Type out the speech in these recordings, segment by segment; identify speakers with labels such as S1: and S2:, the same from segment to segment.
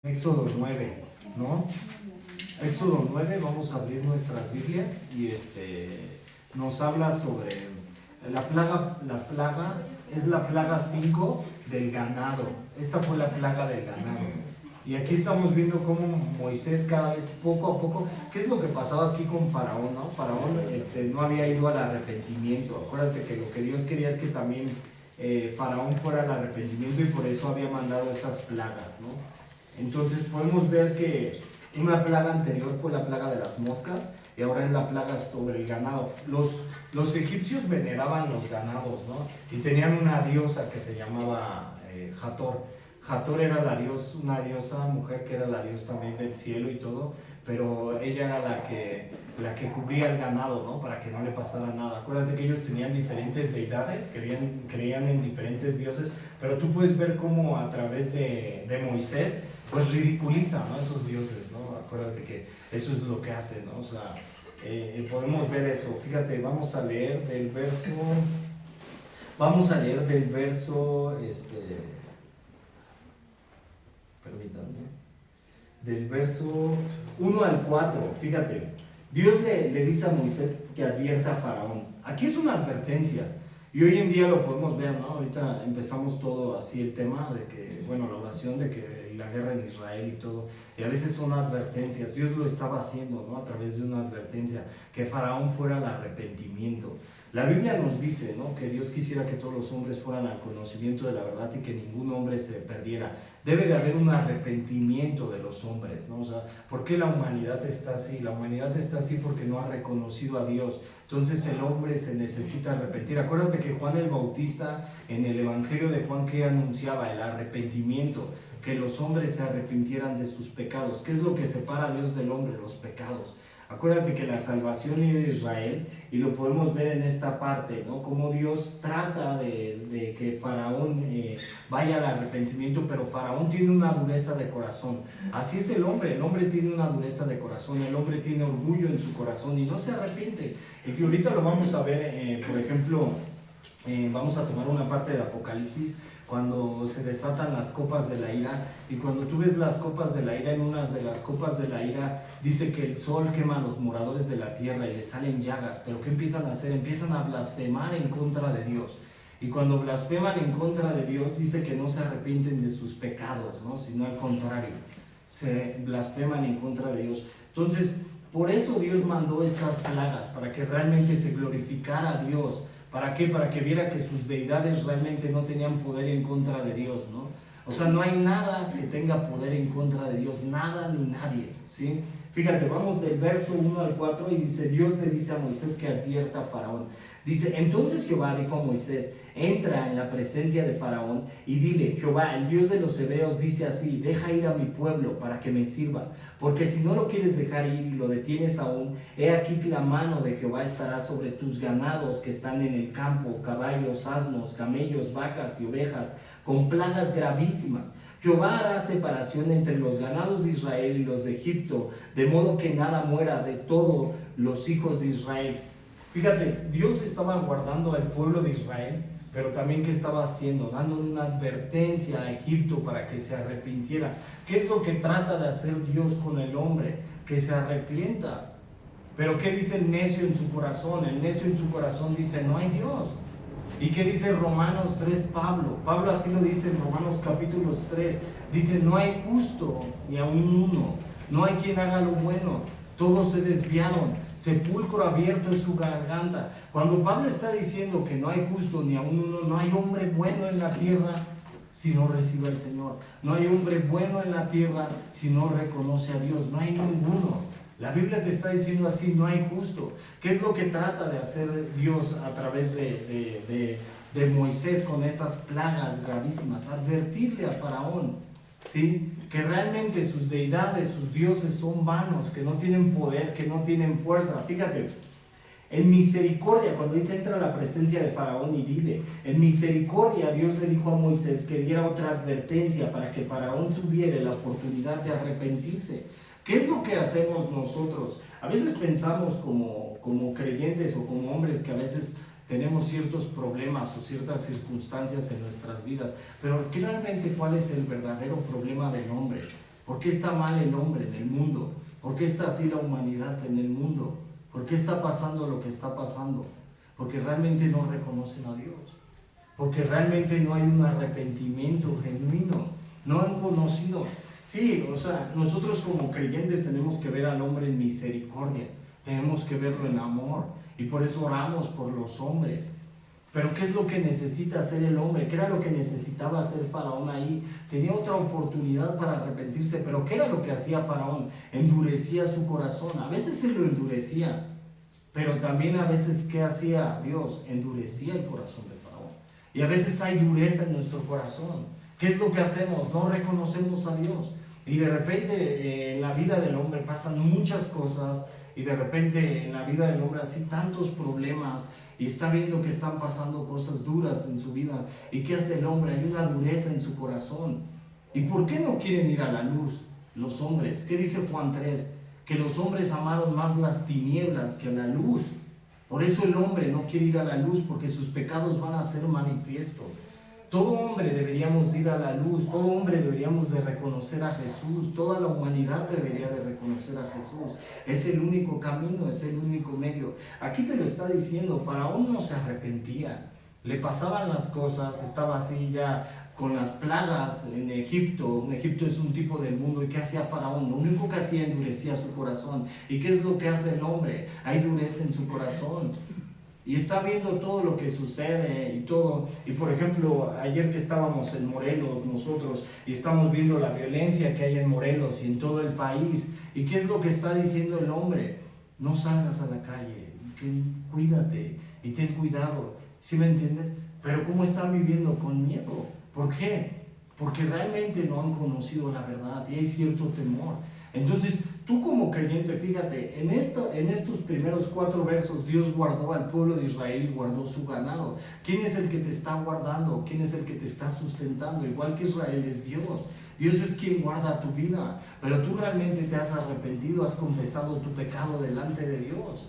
S1: Éxodo 9, ¿no? Éxodo 9, vamos a abrir nuestras Biblias y nos habla sobre la plaga es la plaga 5 del ganado. Esta fue la plaga del ganado. Y aquí estamos viendo cómo Moisés cada vez poco a poco, ¿qué es lo que pasaba aquí con Faraón, no? Faraón no había ido al arrepentimiento. Acuérdate que lo que Dios quería es que también Faraón fuera al arrepentimiento y por eso había mandado esas plagas, ¿no? Entonces podemos ver que una plaga anterior fue la plaga de las moscas y ahora es la plaga sobre el ganado. Los egipcios veneraban los ganados, ¿no? Y tenían una diosa que se llamaba Hathor. Hathor era una diosa mujer que era la diosa también del cielo y todo, pero ella era la que cubría el ganado, ¿no? Para que no le pasara nada. Acuérdate que ellos tenían diferentes deidades, creían en diferentes dioses, pero tú puedes ver cómo a través de Moisés pues ridiculiza, ¿no? Esos dioses, ¿no? Acuérdate que eso es lo que hace, ¿no? O sea, podemos ver eso. Fíjate, vamos a leer del verso, permítanme, del verso 1 al 4, fíjate. Dios le dice a Moisés que advierta a Faraón. Aquí es una advertencia. Y hoy en día lo podemos ver, ¿no? Ahorita empezamos todo así el tema de que, bueno, la oración de que la guerra en Israel y todo, y a veces son advertencias. Dios lo estaba haciendo, ¿no? A través de una advertencia, que Faraón fuera al arrepentimiento. La Biblia nos dice, ¿no? Que Dios quisiera que todos los hombres fueran al conocimiento de la verdad y que ningún hombre se perdiera. Debe de haber un arrepentimiento de los hombres, ¿no? O sea, ¿por qué la humanidad está así? La humanidad está así porque no ha reconocido a Dios. Entonces el hombre se necesita arrepentir. Acuérdate que Juan el Bautista, en el Evangelio de Juan, que anunciaba el arrepentimiento, que los hombres se arrepintieran de sus pecados. ¿Qué es lo que separa a Dios del hombre? Los pecados. Acuérdate que la salvación viene de Israel y lo podemos ver en esta parte, ¿no? Cómo Dios trata de que Faraón vaya al arrepentimiento, pero Faraón tiene una dureza de corazón. Así es el hombre tiene una dureza de corazón, el hombre tiene orgullo en su corazón y no se arrepiente. Y que ahorita lo vamos a ver, por ejemplo, vamos a tomar una parte de Apocalipsis, cuando se desatan las copas de la ira, y cuando tú ves las copas de la ira, en una de las copas de la ira dice que el sol quema a los moradores de la tierra y les salen llagas, pero ¿qué empiezan a hacer? Empiezan a blasfemar en contra de Dios, y cuando blasfeman en contra de Dios dice que no se arrepienten de sus pecados, ¿no? Sino al contrario, se blasfeman en contra de Dios. Entonces, por eso Dios mandó estas plagas, para que realmente se glorificara a Dios. ¿Para qué? Para que viera que sus deidades realmente no tenían poder en contra de Dios, ¿no? O sea, no hay nada que tenga poder en contra de Dios, nada ni nadie, ¿sí? Fíjate, vamos del verso 1 al 4 y dice, Dios le dice a Moisés que advierta a Faraón. Dice, entonces Jehová dijo a Moisés, entra en la presencia de Faraón y dile, Jehová, el Dios de los hebreos, dice así, deja ir a mi pueblo para que me sirva, porque si no lo quieres dejar ir y lo detienes aún, he aquí que la mano de Jehová estará sobre tus ganados que están en el campo, caballos, asnos, camellos, vacas y ovejas, con plagas gravísimas. Jehová hará separación entre los ganados de Israel y los de Egipto, de modo que nada muera de todos los hijos de Israel. Fíjate, Dios estaba guardando al pueblo de Israel, pero también ¿qué estaba haciendo? Dándole una advertencia a Egipto para que se arrepintiera. ¿Qué es lo que trata de hacer Dios con el hombre? Que se arrepienta. Pero ¿qué dice el necio en su corazón? El necio en su corazón dice, no hay Dios. ¿Y qué dice Romanos 3 Pablo? Pablo así lo dice en Romanos capítulo 3. Dice, no hay justo ni aun uno, no hay quien haga lo bueno, todos se desviaron, sepulcro abierto es su garganta. Cuando Pablo está diciendo que no hay justo ni aun uno, no hay hombre bueno en la tierra si no recibe al Señor. No hay hombre bueno en la tierra si no reconoce a Dios, no hay ninguno. La Biblia te está diciendo así, no hay justo. ¿Qué es lo que trata de hacer Dios a través de Moisés con esas plagas gravísimas? Advertirle a Faraón, ¿sí? Que realmente sus deidades, sus dioses son vanos, que no tienen poder, que no tienen fuerza. Fíjate, en misericordia, cuando dice entra a la presencia de Faraón y dile, en misericordia Dios le dijo a Moisés que diera otra advertencia para que Faraón tuviera la oportunidad de arrepentirse. ¿Qué es lo que hacemos nosotros? A veces pensamos como creyentes o como hombres que a veces tenemos ciertos problemas o ciertas circunstancias en nuestras vidas, pero realmente ¿cuál es el verdadero problema del hombre? ¿Por qué está mal el hombre en el mundo? ¿Por qué está así la humanidad en el mundo? ¿Por qué está pasando lo que está pasando? Porque realmente no reconocen a Dios. Porque realmente no hay un arrepentimiento genuino. No han conocido. Sí, o sea, nosotros como creyentes tenemos que ver al hombre en misericordia. Tenemos que verlo en amor. Y por eso oramos por los hombres. Pero ¿qué es lo que necesita hacer el hombre? ¿Qué era lo que necesitaba hacer Faraón ahí? Tenía otra oportunidad para arrepentirse, pero ¿qué era lo que hacía Faraón? Endurecía su corazón. A veces se lo endurecía, pero también a veces, ¿qué hacía Dios? Endurecía el corazón de Faraón. Y a veces hay dureza en nuestro corazón. ¿Qué es lo que hacemos? No reconocemos a Dios. Y de repente en la vida del hombre pasan muchas cosas, y de repente en la vida del hombre así tantos problemas, y está viendo que están pasando cosas duras en su vida. ¿Y qué hace el hombre? Hay una dureza en su corazón. ¿Y por qué no quieren ir a la luz los hombres? ¿Qué dice Juan 3? Que los hombres amaron más las tinieblas que a la luz. Por eso el hombre no quiere ir a la luz, porque sus pecados van a ser manifiestos. Todo hombre deberíamos ir a la luz, todo hombre deberíamos de reconocer a Jesús, toda la humanidad debería de reconocer a Jesús. Es el único camino, es el único medio. Aquí te lo está diciendo, Faraón no se arrepentía, le pasaban las cosas, estaba así ya con las plagas en Egipto. Egipto es un tipo del mundo. ¿Y qué hacía Faraón? Lo único que hacía, endurecía su corazón. ¿Y qué es lo que hace el hombre? Hay dureza en su corazón. Y está viendo todo lo que sucede y todo. Y por ejemplo, ayer que estábamos en Morelos nosotros, y estamos viendo la violencia que hay en Morelos y en todo el país. ¿Y qué es lo que está diciendo el hombre? No salgas a la calle, cuídate y ten cuidado. ¿Sí me entiendes? Pero ¿cómo están viviendo? Con miedo. ¿Por qué? Porque realmente no han conocido la verdad y hay cierto temor. Entonces, tú como creyente, fíjate, en estos primeros 4 versos, Dios guardó al pueblo de Israel y guardó su ganado. ¿Quién es el que te está guardando? ¿Quién es el que te está sustentando? Igual que Israel es Dios. Dios es quien guarda tu vida. Pero tú realmente te has arrepentido, has confesado tu pecado delante de Dios.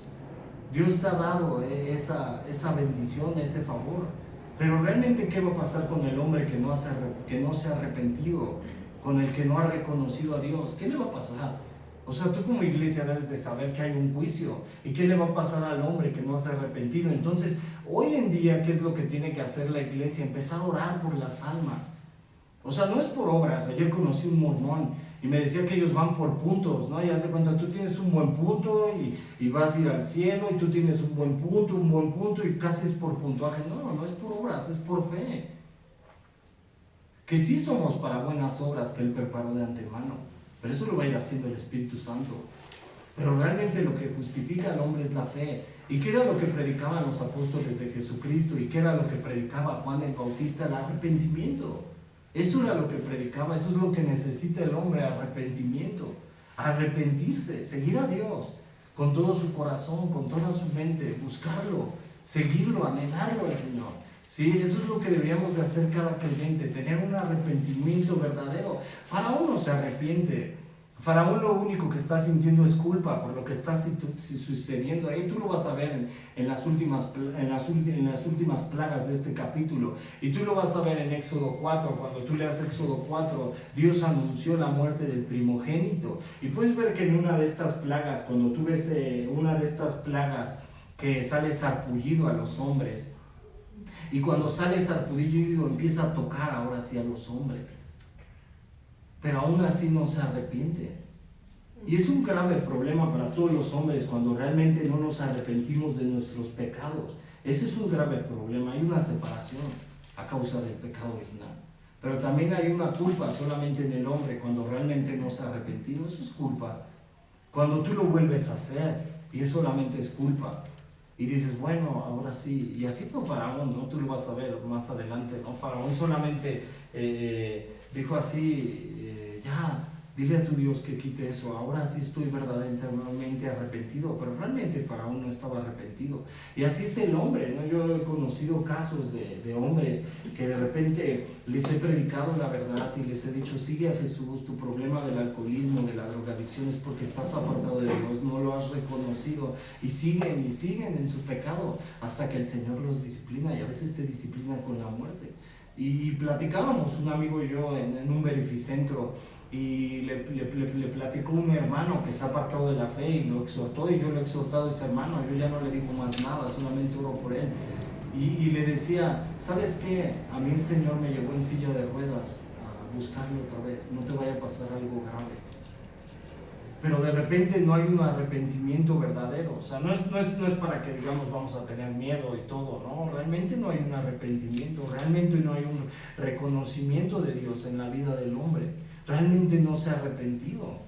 S1: Dios te ha dado esa bendición, ese favor. Pero realmente, ¿qué va a pasar con el hombre que no se ha arrepentido? Con el que no ha reconocido a Dios. ¿Qué le va a pasar? O sea, tú como iglesia debes de saber que hay un juicio. ¿Y qué le va a pasar al hombre que no se ha arrepentido? Entonces, hoy en día, ¿qué es lo que tiene que hacer la iglesia? Empezar a orar por las almas. O sea, no es por obras. Ayer conocí un mormón y me decía que ellos van por puntos, ¿no? Y haz de cuenta, tú tienes un buen punto y vas a ir al cielo, y tú tienes un buen punto, y casi es por puntuaje. No, no es por obras, es por fe. Que sí somos para buenas obras que Él preparó de antemano, pero eso lo va a ir haciendo el Espíritu Santo. Pero realmente lo que justifica al hombre es la fe. ¿Y qué era lo que predicaban los apóstoles de Jesucristo? ¿Y qué era lo que predicaba Juan el Bautista? El arrepentimiento. Eso era lo que predicaba, eso es lo que necesita el hombre, arrepentimiento. Arrepentirse, seguir a Dios con todo su corazón, con toda su mente, buscarlo, seguirlo, anhelarlo al Señor. Sí, eso es lo que deberíamos de hacer cada creyente, tener un arrepentimiento verdadero. Faraón no se arrepiente. Faraón lo único que está sintiendo es culpa por lo que está sucediendo ahí. Tú lo vas a ver en las últimas plagas de este capítulo. Y tú lo vas a ver en Éxodo 4. Cuando tú leas Éxodo 4, Dios anunció la muerte del primogénito. Y puedes ver que en una de estas plagas, cuando tú ves una de estas plagas que sale sarpullido a los hombres, y cuando sale sarpullido empieza a tocar ahora sí a los hombres, pero aún así no se arrepiente. Y es un grave problema para todos los hombres cuando realmente no nos arrepentimos de nuestros pecados. Ese es un grave problema. Hay una separación a causa del pecado original. Pero también hay una culpa solamente en el hombre cuando realmente no se ha arrepentido. Eso es culpa. Cuando tú lo vuelves a hacer y solamente es culpa. Y dices, bueno, ahora sí. Y así fue Faraón, ¿no? Tú lo vas a ver más adelante, ¿no? Faraón solamente dijo así, ya, dile a tu Dios que quite eso. Ahora sí estoy verdaderamente arrepentido. Pero realmente Faraón no estaba arrepentido. Y así es el hombre, ¿no? Yo he conocido casos de hombres que de repente les he predicado la verdad y les he dicho, sigue a Jesús. Tu problema del alcoholismo, de la drogadicción es porque estás apartado de Dios, no lo has reconocido. Y siguen en su pecado hasta que el Señor los disciplina, y a veces te disciplina con la muerte. Y platicábamos, un amigo y yo, en un verificentro, y le platicó un hermano que se ha apartado de la fe y lo exhortó, y yo lo he exhortado a ese hermano, yo ya no le digo más nada, solamente oro por él. Y le decía, ¿sabes qué? A mí el Señor me llevó en silla de ruedas a buscarlo otra vez, no te vaya a pasar algo grave. Pero de repente no hay un arrepentimiento verdadero, o sea, no es para que digamos vamos a tener miedo y todo, no, realmente no hay un arrepentimiento, realmente no hay un reconocimiento de Dios en la vida del hombre, realmente no se ha arrepentido.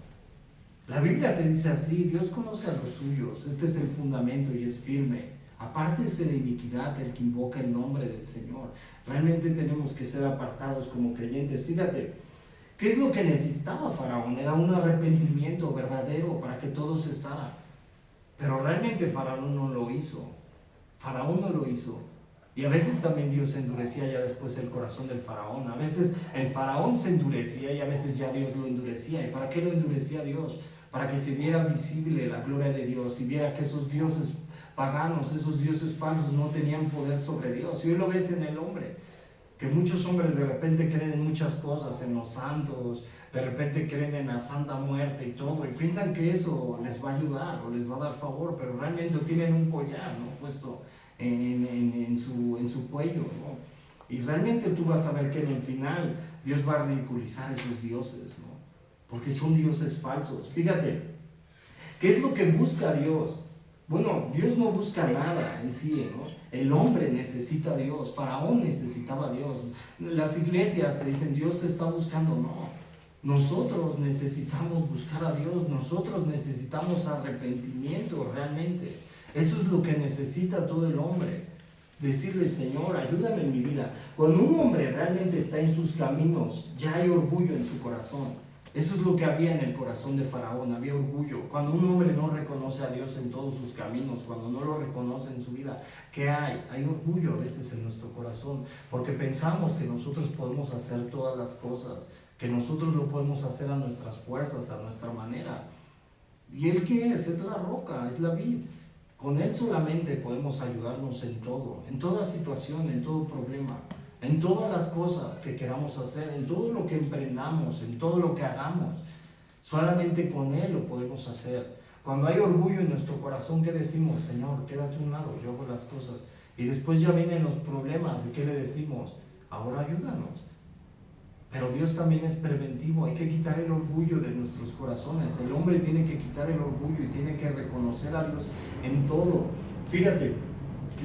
S1: La Biblia te dice así, Dios conoce a los suyos, este es el fundamento y es firme. Apártese de iniquidad el que invoca el nombre del Señor. Realmente tenemos que ser apartados como creyentes. Fíjate, ¿qué es lo que necesitaba Faraón? Era un arrepentimiento verdadero para que todo cesara. Pero realmente Faraón no lo hizo. Faraón no lo hizo. Y a veces también Dios endurecía ya después el corazón del faraón. A veces el faraón se endurecía y a veces ya Dios lo endurecía. ¿Y para qué lo endurecía Dios? Para que se viera visible la gloria de Dios y viera que esos dioses paganos, esos dioses falsos no tenían poder sobre Dios. Y hoy lo ves en el hombre, que muchos hombres de repente creen en muchas cosas, en los santos, de repente creen en la santa muerte y todo, y piensan que eso les va a ayudar o les va a dar favor, pero realmente tienen un collar, ¿no?, puesto en su cuello, ¿no? Y realmente tú vas a ver que en el final Dios va a ridiculizar a esos dioses, ¿no?, porque son dioses falsos. Fíjate, ¿qué es lo que busca Dios? Bueno, Dios no busca nada en sí, ¿no? El hombre necesita a Dios, Faraón necesitaba a Dios. Las iglesias te dicen, Dios te está buscando, no. Nosotros necesitamos buscar a Dios, nosotros necesitamos arrepentimiento realmente. Eso es lo que necesita todo el hombre. Decirle, Señor, ayúdame en mi vida. Cuando un hombre realmente está en sus caminos, ya hay orgullo en su corazón. Eso es lo que había en el corazón de Faraón, había orgullo. Cuando un hombre no reconoce a Dios en todos sus caminos, cuando no lo reconoce en su vida, ¿qué hay? Hay orgullo a veces en nuestro corazón, porque pensamos que nosotros podemos hacer todas las cosas, que nosotros lo podemos hacer a nuestras fuerzas, a nuestra manera. ¿Y Él qué es? Es la roca, es la vid. Con Él solamente podemos ayudarnos en todo, en toda situación, en todo problema, en todas las cosas que queramos hacer, en todo lo que emprendamos, en todo lo que hagamos. Solamente con Él lo podemos hacer. Cuando hay orgullo en nuestro corazón, ¿qué decimos? Señor, quédate a un lado, yo hago las cosas. Y después ya vienen los problemas, ¿y qué le decimos? Ahora ayúdanos. Pero Dios también es preventivo, hay que quitar el orgullo de nuestros corazones. El hombre tiene que quitar el orgullo y tiene que reconocer a Dios en todo. Fíjate,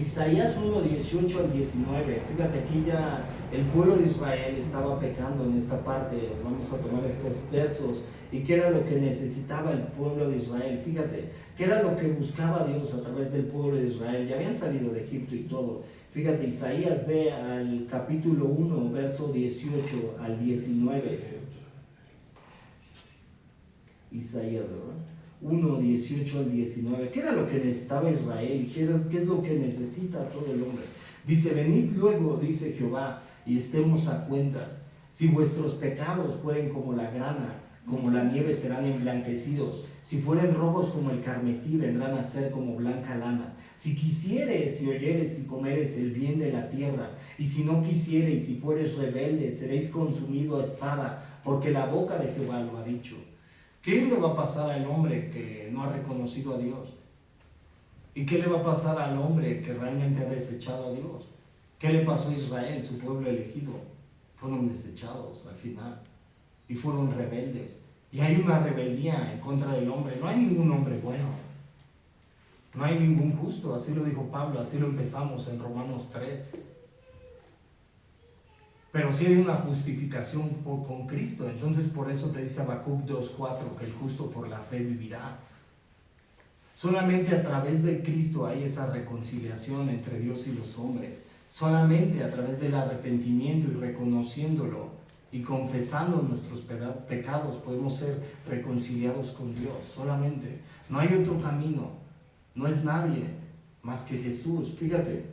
S1: Isaías 1, 18 al 19, fíjate, aquí ya el pueblo de Israel estaba pecando en esta parte. Vamos a tomar estos versos. ¿Y qué era lo que necesitaba el pueblo de Israel? Fíjate, ¿qué era lo que buscaba Dios a través del pueblo de Israel? Ya habían salido de Egipto y todo. Fíjate, Isaías, ve al capítulo 1, verso 18 al 19. Isaías, ¿verdad? 1, 18 al 19. ¿Qué era lo que necesitaba Israel? ¿Qué es lo que necesita todo el hombre? Dice, venid luego, dice Jehová, y estemos a cuentas. Si vuestros pecados fueren como la grana, como la nieve serán emblanquecidos. Si fueren rojos como el carmesí, vendrán a ser como blanca lana. Si quisieres y oyeres y comeres el bien de la tierra, y si no quisieres y si fueres rebelde, seréis consumido a espada, porque la boca de Jehová lo ha dicho. ¿Qué le va a pasar al hombre que no ha reconocido a Dios? ¿Y qué le va a pasar al hombre que realmente ha desechado a Dios? ¿Qué le pasó a Israel, su pueblo elegido? Fueron desechados al final y fueron rebeldes. Y hay una rebeldía en contra del hombre. No hay ningún hombre bueno, no hay ningún justo, así lo dijo Pablo, así lo empezamos en Romanos 3. Pero sí hay una justificación con Cristo. Entonces por eso te dice Habacuc 2:4 que el justo por la fe vivirá. Solamente a través de Cristo hay esa reconciliación entre Dios y los hombres. Solamente a través del arrepentimiento y reconociéndolo y confesando nuestros pecados podemos ser reconciliados con Dios. Solamente. No hay otro camino. No es nadie más que Jesús. Fíjate,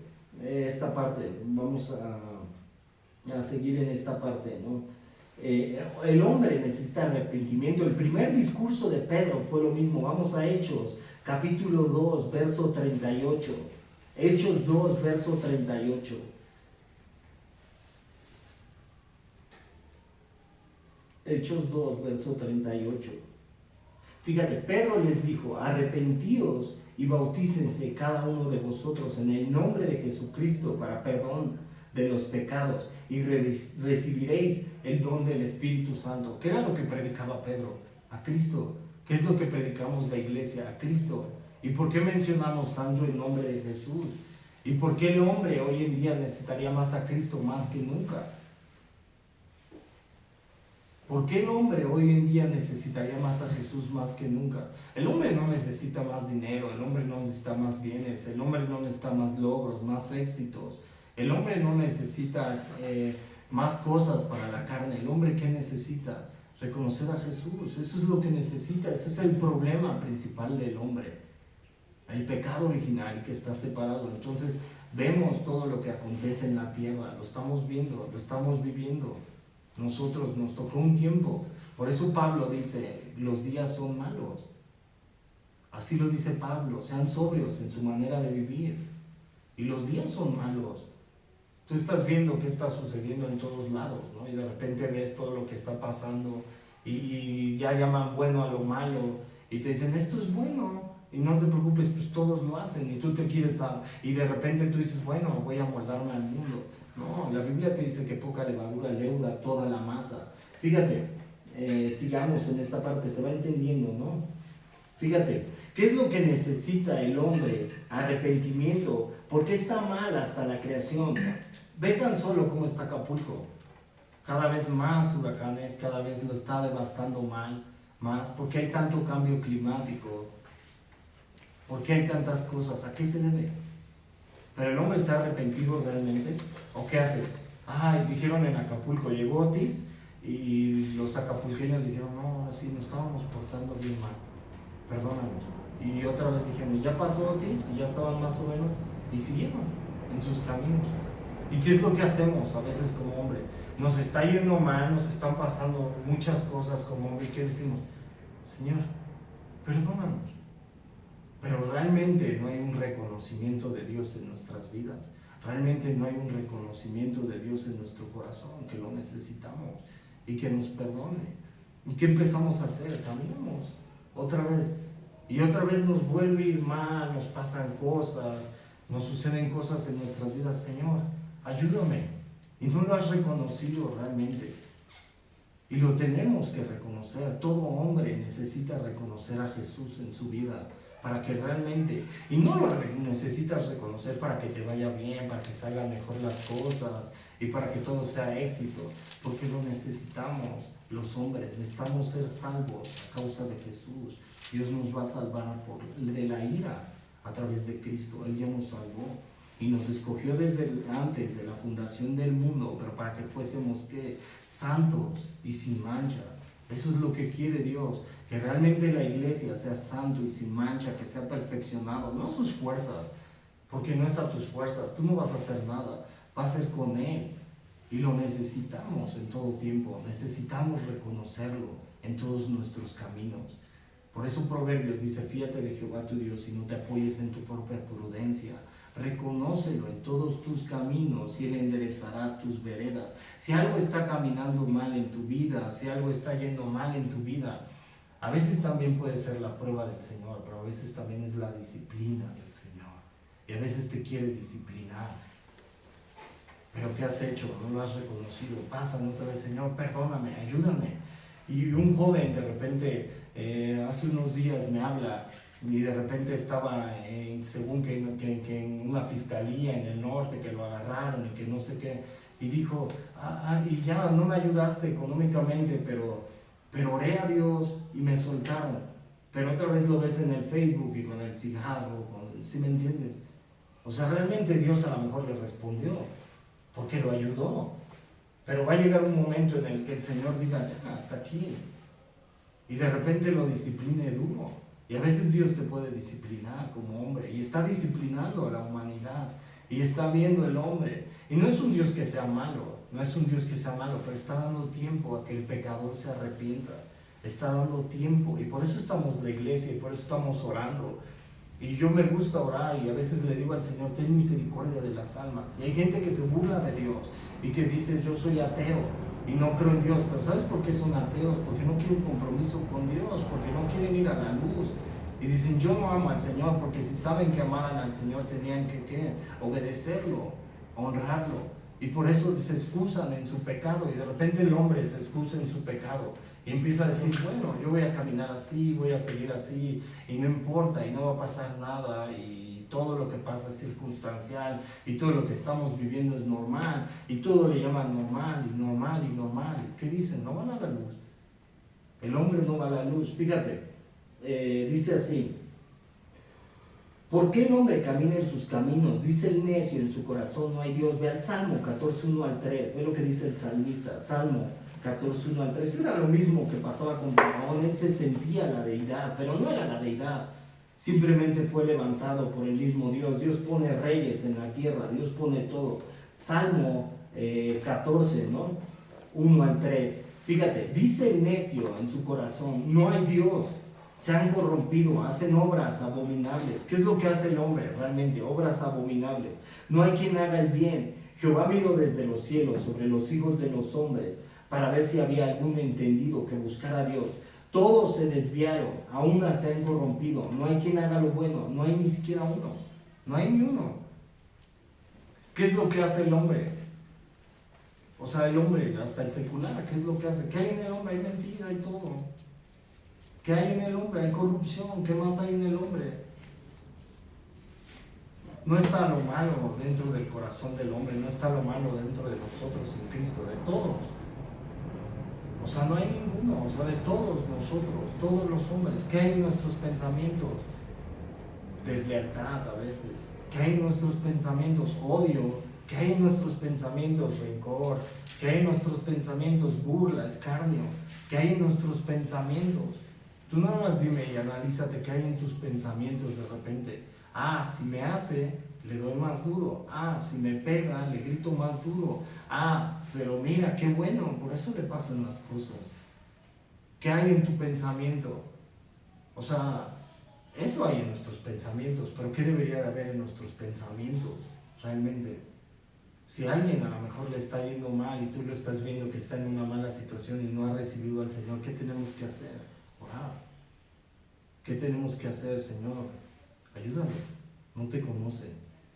S1: esta parte, vamos a seguir en esta parte, ¿no? El hombre necesita arrepentimiento. El primer discurso de Pedro fue lo mismo. Vamos a Hechos, capítulo 2, verso 38. Hechos 2, verso 38. Hechos 2, verso 38. Fíjate, Pedro les dijo, arrepentíos y bautícense cada uno de vosotros en el nombre de Jesucristo para perdón de los pecados y recibiréis el don del Espíritu Santo. ¿Qué era lo que predicaba Pedro? A Cristo. ¿Qué es lo que predicamos la iglesia? A Cristo. ¿Y por qué mencionamos tanto el nombre de Jesús? ¿Y por qué el hombre hoy en día necesitaría más a Cristo más que nunca? ¿Por qué el hombre hoy en día necesitaría más a Jesús más que nunca? El hombre no necesita más dinero, el hombre no necesita más bienes, el hombre no necesita más logros, más éxitos. El hombre no necesita más cosas para la carne. ¿El hombre qué necesita? Reconocer a Jesús. Eso es lo que necesita. Ese es el problema principal del hombre. El pecado original que está separado. Entonces vemos todo lo que acontece en la tierra. Lo estamos viendo, lo estamos viviendo. Nosotros nos tocó un tiempo. Por eso Pablo dice, los días son malos. Así lo dice Pablo. Sean sobrios en su manera de vivir. Y los días son malos. Tú estás viendo qué está sucediendo en todos lados, ¿no? Y de repente ves todo lo que está pasando y ya llaman bueno a lo malo y te dicen, esto es bueno y no te preocupes, pues todos lo hacen y tú te quieres y de repente tú dices, bueno, voy a moldarme al mundo. No, la Biblia te dice que poca levadura leuda toda la masa. Fíjate, sigamos en esta parte, se va entendiendo, ¿no? Fíjate, ¿qué es lo que necesita el hombre? Arrepentimiento. ¿Por qué está mal hasta la creación? Ve tan solo cómo está Acapulco. Cada vez más huracanes, cada vez lo está devastando más. ¿Por qué hay tanto cambio climático? ¿Por qué hay tantas cosas? ¿A qué se debe? ¿Pero el hombre se ha arrepentido realmente? ¿O qué hace? Dijeron en Acapulco, llegó Otis y los acapulqueños dijeron, no, así nos estábamos portando bien mal, perdónanos. Y otra vez dijeron, ya pasó Otis, y ya estaban más o menos, y siguieron en sus caminos. ¿Y qué es lo que hacemos a veces como hombre? Nos está yendo mal, nos están pasando muchas cosas como hombre, ¿y qué decimos? Señor, perdónanos. Pero realmente no hay un reconocimiento de Dios en nuestras vidas. Realmente no hay un reconocimiento de Dios en nuestro corazón, que lo necesitamos y que nos perdone. ¿Y qué empezamos a hacer? Caminamos otra vez. Y otra vez nos vuelve a ir mal, nos pasan cosas, nos suceden cosas en nuestras vidas. Señor, ayúdame. Y no lo has reconocido realmente. Y lo tenemos que reconocer. Todo hombre necesita reconocer a Jesús en su vida para que realmente, y no lo necesitas reconocer para que te vaya bien, para que salgan mejor las cosas y para que todo sea éxito, porque lo necesitamos los hombres, necesitamos ser salvos a causa de Jesús. Dios nos va a salvar de la ira a través de Cristo. Él ya nos salvó y nos escogió desde antes de la fundación del mundo, pero para que fuésemos ¿qué? Santos y sin mancha. Eso es lo que quiere Dios, que realmente la iglesia sea santo y sin mancha, que sea perfeccionado, no a sus fuerzas, porque no es a tus fuerzas, tú no vas a hacer nada, va a ser con Él. Y lo necesitamos en todo tiempo, necesitamos reconocerlo en todos nuestros caminos. Por eso Proverbios dice, fíate de Jehová tu Dios y no te apoyes en tu propia prudencia. Reconócelo en todos tus caminos y Él enderezará tus veredas. Si algo está caminando mal en tu vida, si algo está yendo mal en tu vida, a veces también puede ser la prueba del Señor, pero a veces también es la disciplina del Señor. Y a veces te quiere disciplinar. Pero ¿qué has hecho? No lo has reconocido. Pasa otra vez, Señor, perdóname, ayúdame. Y un joven de repente, hace unos días me habla y de repente estaba, según que en una fiscalía en el norte, que lo agarraron y que no sé qué, y dijo, y ya no me ayudaste económicamente, pero oré a Dios y me soltaron. Pero otra vez lo ves en el Facebook y con el cigarro, ¿sí me entiendes? O sea, realmente Dios a lo mejor le respondió, porque lo ayudó. Pero va a llegar un momento en el que el Señor diga, ya, hasta aquí. Y de repente lo discipline duro. Y a veces Dios te puede disciplinar como hombre. Y está disciplinando a la humanidad. Y está viendo el hombre. Y no es un Dios que sea malo. No es un Dios que sea malo. Pero está dando tiempo a que el pecador se arrepienta. Está dando tiempo. Y por eso estamos en la iglesia. Y por eso estamos orando. Y yo me gusta orar y a veces le digo al Señor, ten misericordia de las almas. Y hay gente que se burla de Dios y que dice, yo soy ateo. y no creo en Dios. Pero ¿sabes por qué son ateos? Porque no quieren compromiso con Dios, porque no quieren ir a la luz. Y dicen, yo no amo al Señor, porque si saben que amaran al Señor tenían que ¿qué? Obedecerlo, honrarlo. Y por eso se excusan en su pecado, y de repente el hombre se excusa en su pecado y empieza a decir, bueno, yo voy a caminar así, voy a seguir así, y no importa, y no va a pasar nada, y todo lo que pasa es circunstancial, y todo lo que estamos viviendo es normal, y todo le llaman normal, y normal, y normal. ¿Qué dicen? No van a la luz. El hombre no va a la luz. Fíjate, dice así: ¿por qué el hombre camina en sus caminos? Dice el necio en su corazón, no hay Dios. Ve al Salmo 14, 1 al 3. Ve lo que dice el salmista. Salmo 14, 1 al 3. Era lo mismo que pasaba con Faraón. Él se sentía la deidad, pero no era la deidad. Simplemente fue levantado por el mismo Dios. Dios pone reyes en la tierra. Dios pone todo. Salmo 14, ¿no? 1 al 3. Fíjate, dice el necio en su corazón, no hay Dios. Se han corrompido, hacen obras abominables. ¿Qué es lo que hace el hombre realmente? Obras abominables. No hay quien haga el bien. Jehová miró desde los cielos sobre los hijos de los hombres para ver si había algún entendido que buscara a Dios. Todos se desviaron, a una se han corrompido. No hay quien haga lo bueno, no hay ni siquiera uno. No hay ni uno. ¿Qué es lo que hace el hombre? O sea, el hombre, hasta el secular, ¿qué es lo que hace? ¿Qué hay en el hombre? Hay mentira, hay todo. ¿Qué hay en el hombre? Hay corrupción. ¿Qué más hay en el hombre? No está lo malo dentro del corazón del hombre, no está lo malo dentro de nosotros en Cristo, de todos. O sea, no hay ninguno, o sea, de todos nosotros, todos los hombres. ¿Qué hay en nuestros pensamientos? Deslealtad a veces. ¿Qué hay en nuestros pensamientos? Odio. ¿Qué hay en nuestros pensamientos? Rencor. ¿Qué hay en nuestros pensamientos? Burla, escarnio. ¿Qué hay en nuestros pensamientos? Tú nada más dime y analízate qué hay en tus pensamientos de repente. Ah, si me hace, le doy más duro. Ah, si me pega, le grito más duro. Ah, pero mira, qué bueno, por eso le pasan las cosas. ¿Qué hay en tu pensamiento? O sea, eso hay en nuestros pensamientos, pero ¿qué debería de haber en nuestros pensamientos realmente? Si a alguien a lo mejor le está yendo mal y tú lo estás viendo que está en una mala situación y no ha recibido al Señor, ¿qué tenemos que hacer? Orar. ¿Qué tenemos que hacer, Señor? Ayúdame, no te conoce.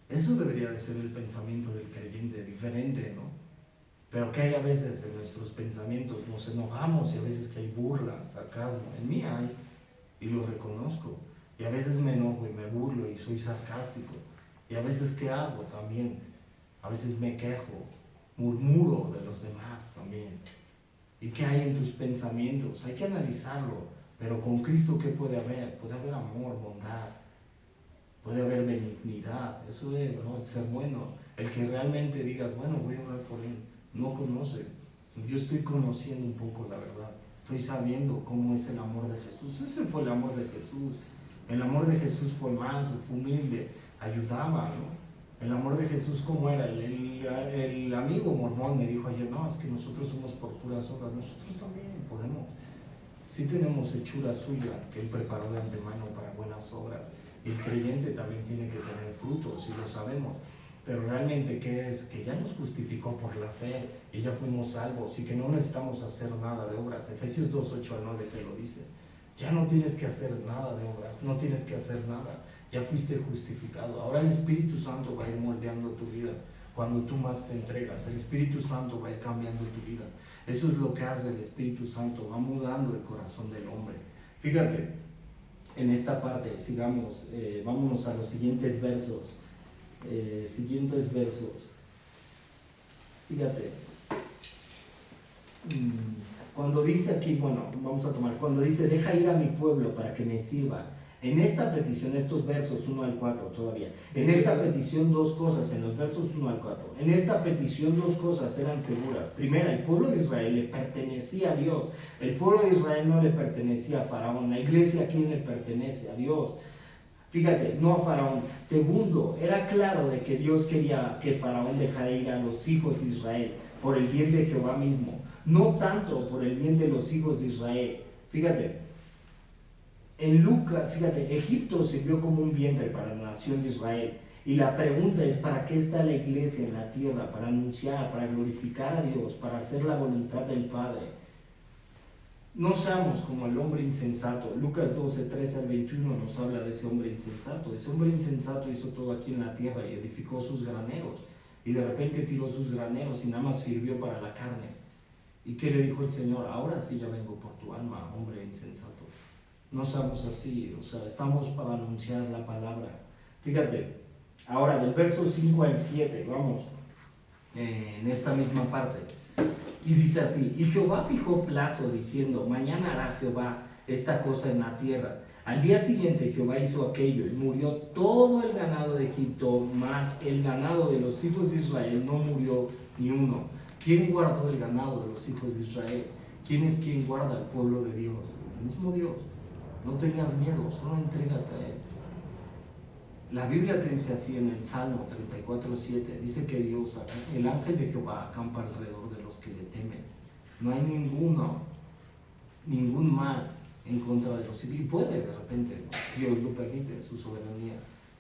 S1: Eso debería de ser el pensamiento del creyente, diferente, ¿no? Pero que hay a veces en nuestros pensamientos, nos enojamos y a veces que hay burla, sarcasmo. En mí hay, y lo reconozco. Y a veces me enojo y me burlo y soy sarcástico. Y a veces, ¿qué hago también? A veces me quejo, murmuro de los demás también. ¿Y qué hay en tus pensamientos? Hay que analizarlo. Pero con Cristo, ¿qué puede haber? Puede haber amor, bondad, puede haber benignidad. Eso es, ¿no? El ser bueno. El que realmente digas, bueno, voy a orar por él. No conoce. Yo estoy conociendo un poco la verdad. Estoy sabiendo cómo es el amor de Jesús. Ese fue el amor de Jesús. El amor de Jesús fue manso, fue humilde, ayudaba, ¿no? El amor de Jesús, ¿cómo era? El amigo mormón me dijo ayer, no, es que nosotros somos por puras obras. Nosotros también podemos. Sí tenemos hechura suya que Él preparó de antemano para buenas obras. El creyente también tiene que tener frutos, y lo sabemos. Pero realmente, ¿qué es? Que ya nos justificó por la fe y ya fuimos salvos y que no necesitamos hacer nada de obras. Efesios 2, 8 al 9 te lo dice. Ya no tienes que hacer nada de obras, no tienes que hacer nada. Ya fuiste justificado. Ahora el Espíritu Santo va a ir moldeando tu vida. Cuando tú más te entregas, el Espíritu Santo va a ir cambiando tu vida. Eso es lo que hace el Espíritu Santo, va mudando el corazón del hombre. Fíjate, en esta parte, sigamos, vámonos a los siguientes versos. Fíjate, cuando dice aquí, bueno, vamos a tomar, cuando dice, deja ir a mi pueblo para que me sirva. En esta petición, estos versos 1 al 4 todavía, en esta petición dos cosas, en los versos 1 al 4, en esta petición dos cosas eran seguras. Primera, el pueblo de Israel le pertenecía a Dios. El pueblo de Israel no le pertenecía a Faraón. La iglesia, ¿a quién le pertenece? A Dios. Fíjate, no a Faraón. Segundo, era claro de que Dios quería que Faraón dejara ir a los hijos de Israel por el bien de Jehová mismo, no tanto por el bien de los hijos de Israel. Fíjate, en Lucas, fíjate, Egipto sirvió como un vientre para la nación de Israel, Y la pregunta es, ¿para qué está la iglesia en la tierra? Para anunciar, para glorificar a Dios, para hacer la voluntad del Padre. No seamos como el hombre insensato. Lucas 12, 13 al 21 nos habla de ese hombre insensato. Ese hombre insensato hizo todo aquí en la tierra y edificó sus graneros. Y de repente tiró sus graneros y nada más sirvió para la carne. ¿Y qué le dijo el Señor? Ahora sí ya vengo por tu alma, hombre insensato. No seamos así, o sea, estamos para anunciar la palabra. Fíjate, ahora del verso 5 al 7, vamos, en esta misma parte. Y dice así: y Jehová fijó plazo diciendo, mañana hará Jehová esta cosa en la tierra. Al día siguiente Jehová hizo aquello y murió todo el ganado de Egipto, mas el ganado de los hijos de Israel no murió ni uno. ¿Quién guardó el ganado de los hijos de Israel? ¿Quién es quien guarda al pueblo de Dios? El mismo Dios. No tengas miedo, solo entrégate a Él. La Biblia te dice así en el Salmo 34:7, dice que Dios, el ángel de Jehová acampa alrededor de los que le temen. No hay ningún mal en contra de los hijos. Y puede de repente, Dios lo permite, su soberanía,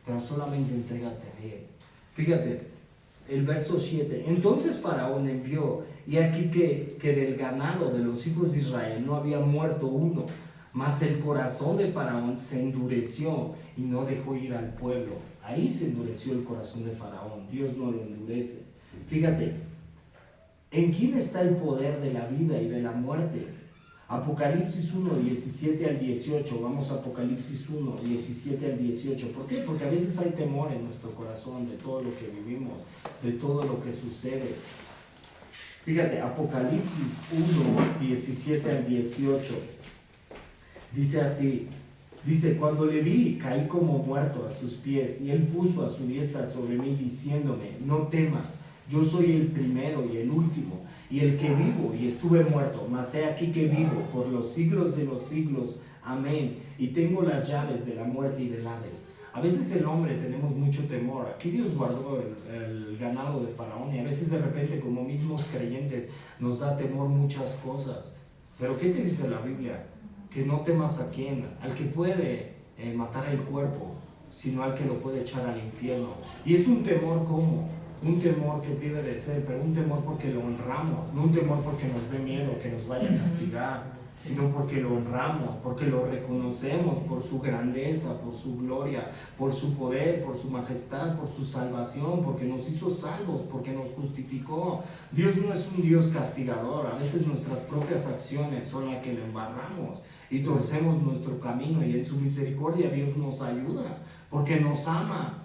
S1: pero solamente entrégate a Él. Fíjate, el verso 7, entonces Faraón envió, y aquí que del ganado de los hijos de Israel no había muerto uno, mas el corazón de Faraón se endureció y no dejó ir al pueblo. Ahí se endureció el corazón de Faraón. Dios no lo endurece. Fíjate, ¿en quién está el poder de la vida y de la muerte? Apocalipsis 1, 17 al 18. Vamos a Apocalipsis 1, 17 al 18. ¿Por qué? Porque a veces hay temor en nuestro corazón de todo lo que vivimos, de todo lo que sucede. Fíjate, Apocalipsis 1, 17 al 18. Dice así, dice, cuando le vi, caí como muerto a sus pies, y él puso a su diestra sobre mí, diciéndome, no temas, yo soy el primero y el último, y el que vivo, y estuve muerto, mas he aquí que vivo por los siglos de los siglos, amén, y tengo las llaves de la muerte y del Hades. A veces el hombre tenemos mucho temor. Aquí Dios guardó el ganado de Faraón, y a veces de repente como mismos creyentes nos da temor muchas cosas. Pero ¿qué te dice la Biblia? Que no temas a quién, al que puede matar el cuerpo, sino al que lo puede echar al infierno. Y es un temor como, un temor que debe de ser, pero un temor porque lo honramos, no un temor porque nos dé miedo que nos vaya a castigar, sino porque lo honramos, porque lo reconocemos por su grandeza, por su gloria, por su poder, por su majestad, por su salvación, porque nos hizo salvos, porque nos justificó. Dios no es un Dios castigador. A veces nuestras propias acciones son las que le embarramos y torcemos nuestro camino, y en su misericordia Dios nos ayuda, porque nos ama,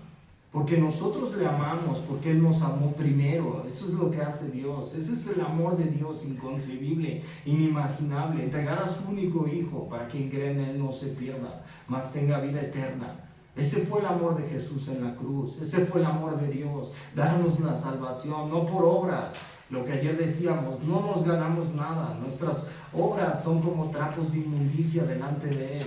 S1: porque nosotros le amamos, porque Él nos amó primero. Eso es lo que hace Dios. Ese es el amor de Dios, inconcebible, inimaginable. Entregar a su único Hijo para quien cree en Él no se pierda, mas tenga vida eterna. Ese fue el amor de Jesús en la cruz. Ese fue el amor de Dios, darnos la salvación, no por obras. Lo que ayer decíamos, no nos ganamos nada. Nuestras obras son como trapos de inmundicia delante de Él.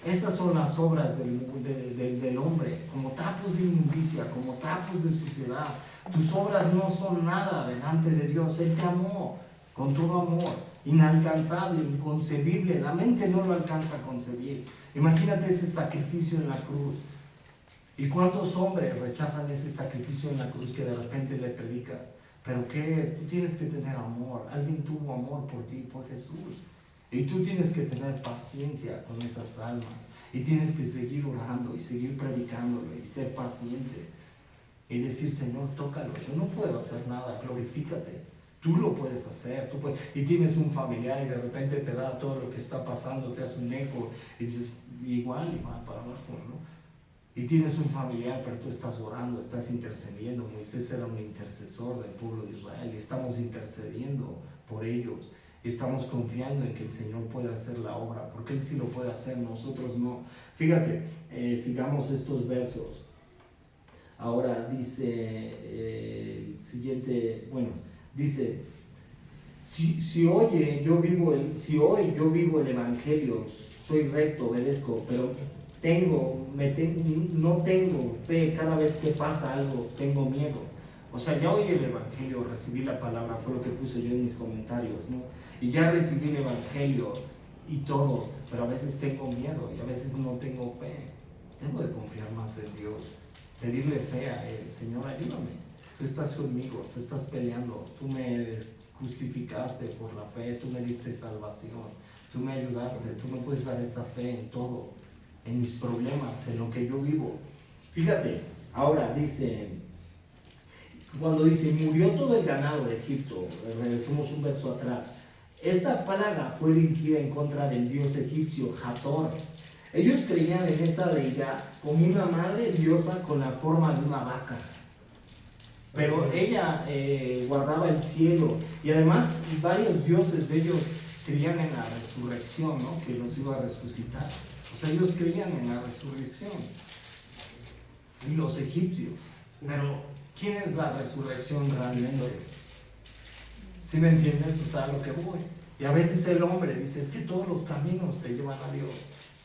S1: Esas son las obras del hombre, como trapos de inmundicia, como trapos de suciedad. Tus obras no son nada delante de Dios. Él te amó con todo amor, inalcanzable, inconcebible. La mente no lo alcanza a concebir. Imagínate ese sacrificio en la cruz. ¿Y cuántos hombres rechazan ese sacrificio en la cruz que de repente le predican? ¿Pero qué es? Tú tienes que tener amor. Alguien tuvo amor por ti, fue Jesús. Y tú tienes que tener paciencia con esas almas. Y tienes que seguir orando y seguir predicándolo y ser paciente. Y decir, Señor, tócalo. Yo no puedo hacer nada, glorifícate. Tú lo puedes hacer. Tú puedes. Y tienes un familiar y de repente te da todo lo que está pasando, te hace un eco y dices, igual y va para abajo, ¿no? Y tienes un familiar, pero tú estás orando, estás intercediendo. Moisés era un intercesor del pueblo de Israel y estamos intercediendo por ellos. Estamos confiando en que el Señor puede hacer la obra, porque Él sí lo puede hacer, nosotros no. Fíjate, sigamos estos versos. Ahora dice el siguiente, bueno, dice, si hoy yo vivo el Evangelio, soy recto, obedezco, pero no tengo fe, cada vez que pasa algo, tengo miedo. O sea, ya oí el Evangelio, recibí la palabra, fue lo que puse yo en mis comentarios, ¿no? Y ya recibí el Evangelio y todo, pero a veces tengo miedo y a veces no tengo fe. Tengo de confiar más en Dios. pedirle fe a Él. Señor, ayúdame, tú estás conmigo, tú estás peleando, tú me justificaste por la fe, tú me diste salvación, tú me ayudaste, tú me puedes dar esa fe en todo, en mis problemas, en lo que yo vivo. Fíjate, ahora dice, cuando dice, murió todo el ganado de Egipto, regresemos un verso atrás, esta plaga fue dirigida en contra del dios egipcio Hathor. Ellos creían en esa deidad como una madre diosa con la forma de una vaca. Pero ella guardaba el cielo, y además varios dioses de ellos creían en la resurrección, ¿no? Que los iba a resucitar. O sea, ellos creían en la resurrección. Y los egipcios. Pero, ¿quién es la resurrección realmente? ¿Sí me entiendes? O sea, lo que voy. Y a veces el hombre dice, es que todos los caminos te llevan a Dios.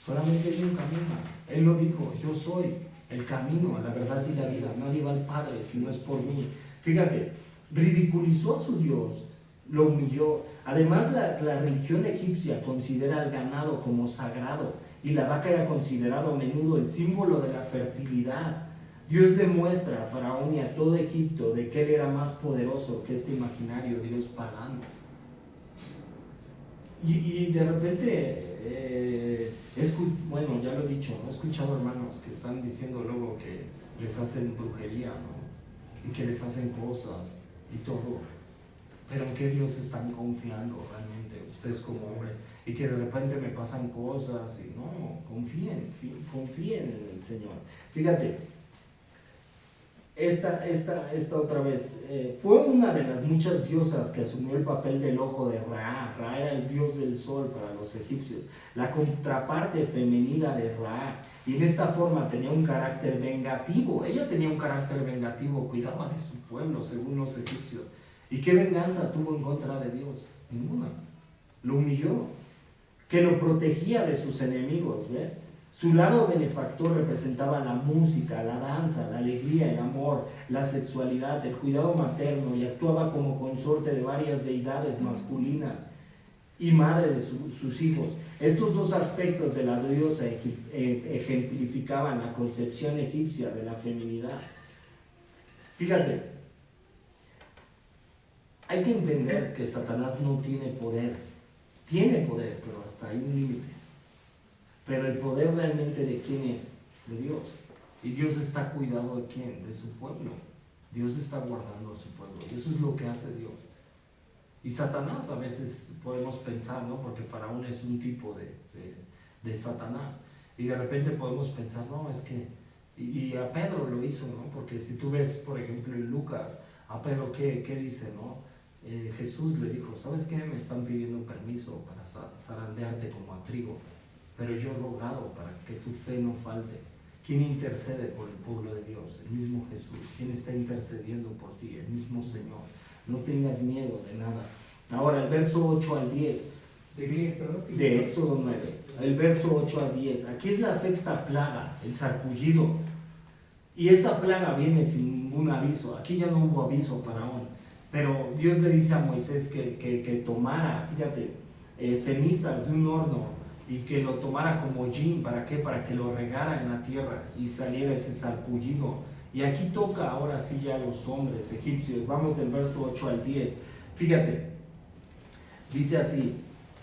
S1: Solamente hay un camino. Él lo dijo, yo soy el camino, la verdad y la vida. Nadie va al Padre si no es por mí. Fíjate, ridiculizó a su Dios, lo humilló. Además, la religión egipcia considera al ganado como sagrado, y la vaca era considerado a menudo el símbolo de la fertilidad. Dios demuestra a Faraón y a todo Egipto de que él era más poderoso que este imaginario Dios pagano. Y de repente, bueno, ya lo he dicho, ¿no? He escuchado hermanos que están diciendo luego que les hacen brujería, ¿no? Y que les hacen cosas y todo. Pero ¿en qué Dios están confiando realmente ustedes como hombres? Y que de repente me pasan cosas y no, confíen en el Señor. Fíjate, esta otra vez, fue una de las muchas diosas que asumió el papel del ojo de Ra. Ra era el dios del sol para los egipcios, la contraparte femenina de Ra, y en esta forma tenía un carácter vengativo. Ella tenía un carácter vengativo, cuidaba de su pueblo según los egipcios. ¿Y qué venganza tuvo en contra de Dios? Ninguna. Lo humilló, que lo protegía de sus enemigos, ¿ves? Su lado benefactor representaba la música, la danza, la alegría, el amor, la sexualidad, el cuidado materno, y actuaba como consorte de varias deidades masculinas y madre de sus hijos. Estos dos aspectos de la diosa ejemplificaban la concepción egipcia de la feminidad. Fíjate, hay que entender que Satanás no tiene poder. Tiene poder, pero hasta hay un límite. Pero el poder realmente ¿de quién es? De Dios. Y Dios está cuidando de quién? De su pueblo. Dios está guardando a su pueblo. Y eso es lo que hace Dios. Y Satanás a veces podemos pensar, ¿no? Porque Faraón es un tipo de Satanás. Y de repente podemos pensar, no, es que... Y a Pedro lo hizo, ¿no? Porque si tú ves, por ejemplo, en Lucas, a Pedro, ¿qué dice, no? Jesús le dijo, ¿sabes qué? Me están pidiendo permiso para zarandearte como a trigo, pero yo he rogado para que tu fe no falte. ¿Quién intercede por el pueblo de Dios? El mismo Jesús. ¿Quién está intercediendo por ti? El mismo Señor. No tengas miedo de nada. Ahora, el verso 8 al 10 de Éxodo 9, el verso 8 al 10, aquí es la sexta plaga, el sarpullido. Y esta plaga viene sin ningún aviso. Aquí ya no hubo aviso, Faraón. Pero Dios le dice a Moisés que tomara, fíjate, cenizas de un horno, y que lo tomara como hollín. ¿Para qué? Para que lo regara en la tierra y saliera ese sarpullido. Y aquí toca ahora sí ya a los hombres egipcios. Vamos del verso 8 al 10. Fíjate, dice así: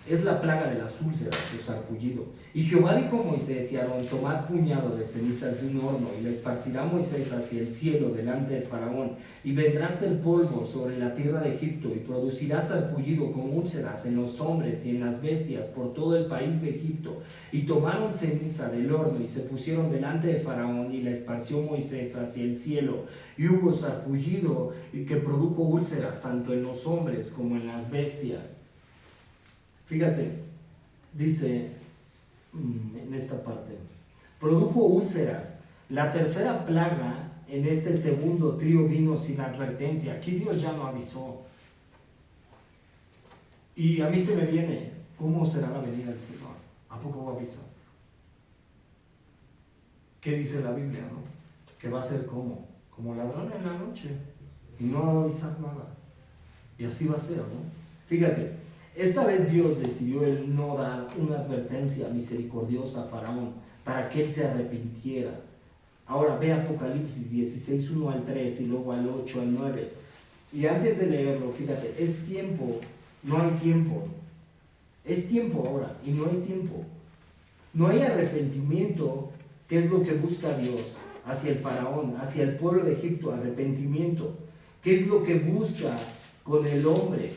S1: es la plaga de las úlceras, el sarpullido. Y Jehová dijo a Moisés y a Aarón: tomad puñado de cenizas de un horno, y le esparcirá Moisés hacia el cielo delante del Faraón, y vendrás el polvo sobre la tierra de Egipto, y producirá sarpullido con úlceras en los hombres y en las bestias por todo el país de Egipto. Y tomaron ceniza del horno y se pusieron delante de Faraón, y la esparció Moisés hacia el cielo, y hubo sarpullido que produjo úlceras tanto en los hombres como en las bestias. Fíjate, dice en esta parte, produjo úlceras. La tercera plaga en este segundo trío vino sin advertencia. Aquí Dios ya no avisó. Y a mí se me viene, ¿cómo será la venida del Señor? ¿A poco va a avisar? ¿Qué dice la Biblia, no? Que va a ser como ladrón en la noche, y no va a avisar nada. Y así va a ser, ¿no? Fíjate. Esta vez Dios decidió el no dar una advertencia misericordiosa a Faraón para que él se arrepintiera. Ahora ve Apocalipsis 16, 1 al 3 y luego al 8, al 9. Y antes de leerlo, fíjate, es tiempo, no hay tiempo. Es tiempo ahora y no hay tiempo. No hay arrepentimiento, que es lo que busca Dios hacia el faraón, hacia el pueblo de Egipto, arrepentimiento. ¿Qué es lo que busca con el hombre?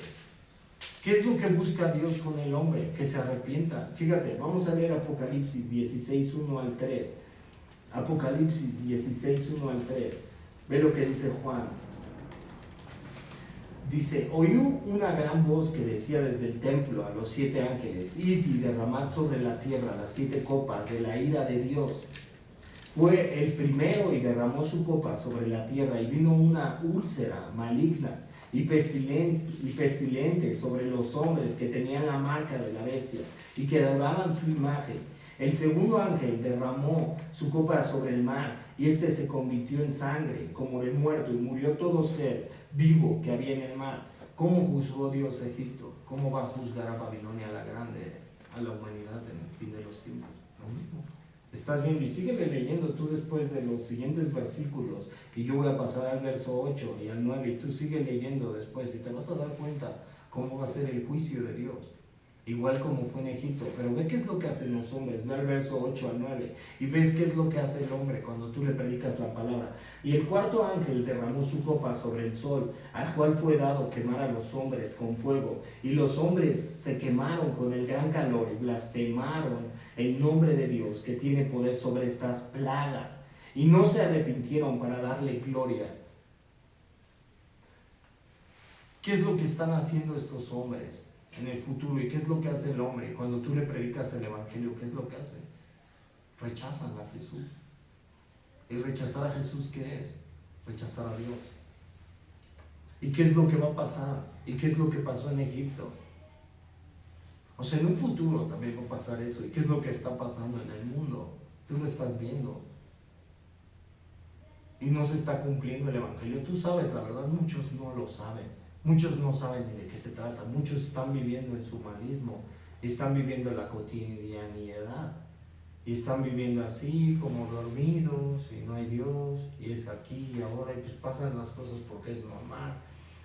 S1: ¿Qué es lo que busca Dios con el hombre? Que se arrepienta. Fíjate, vamos a leer Apocalipsis 16, 1 al 3. Apocalipsis 16, 1 al 3. Ve lo que dice Juan. Dice, oí una gran voz que decía desde el templo a los 7 ángeles, id y derramad sobre la tierra las 7 copas de la ira de Dios. Fue el primero y derramó su copa sobre la tierra, y vino una úlcera maligna y pestilente sobre los hombres que tenían la marca de la bestia y que adoraban su imagen. El segundo ángel derramó su copa sobre el mar, y este se convirtió en sangre como de muerto, y murió todo ser vivo que había en el mar. ¿Cómo juzgó Dios a Egipto? ¿Cómo va a juzgar a Babilonia la Grande, a la humanidad en el fin de los tiempos? Lo mismo. Estás viendo, y síguele leyendo tú después de los siguientes versículos, y yo voy a pasar al verso 8 y al 9, y tú sigue leyendo después y te vas a dar cuenta cómo va a ser el juicio de Dios, igual como fue en Egipto. Pero ve qué es lo que hacen los hombres, ve al verso 8 al 9 y ves qué es lo que hace el hombre cuando tú le predicas la palabra. Y el cuarto ángel derramó su copa sobre el sol, al cual fue dado quemar a los hombres con fuego, y los hombres se quemaron con el gran calor y blasfemaron el nombre de Dios, que tiene poder sobre estas plagas, y no se arrepintieron para darle gloria. ¿Qué es lo que están haciendo estos hombres en el futuro? ¿Y qué es lo que hace el hombre cuando tú le predicas el evangelio? ¿Qué es lo que hace? Rechazan a Jesús. ¿Y rechazar a Jesús qué es? Rechazar a Dios. ¿Y qué es lo que va a pasar? ¿Y qué es lo que pasó en Egipto? O sea, en un futuro también va a pasar eso. ¿Y qué es lo que está pasando en el mundo? Tú lo estás viendo. Y no se está cumpliendo el evangelio. Tú sabes, la verdad, muchos no lo saben. Muchos no saben ni de qué se trata. Muchos están viviendo en su humanismo. Y están viviendo la cotidianidad. Y están viviendo así, como dormidos, y no hay Dios, y es aquí y ahora, y pues pasan las cosas porque es normal.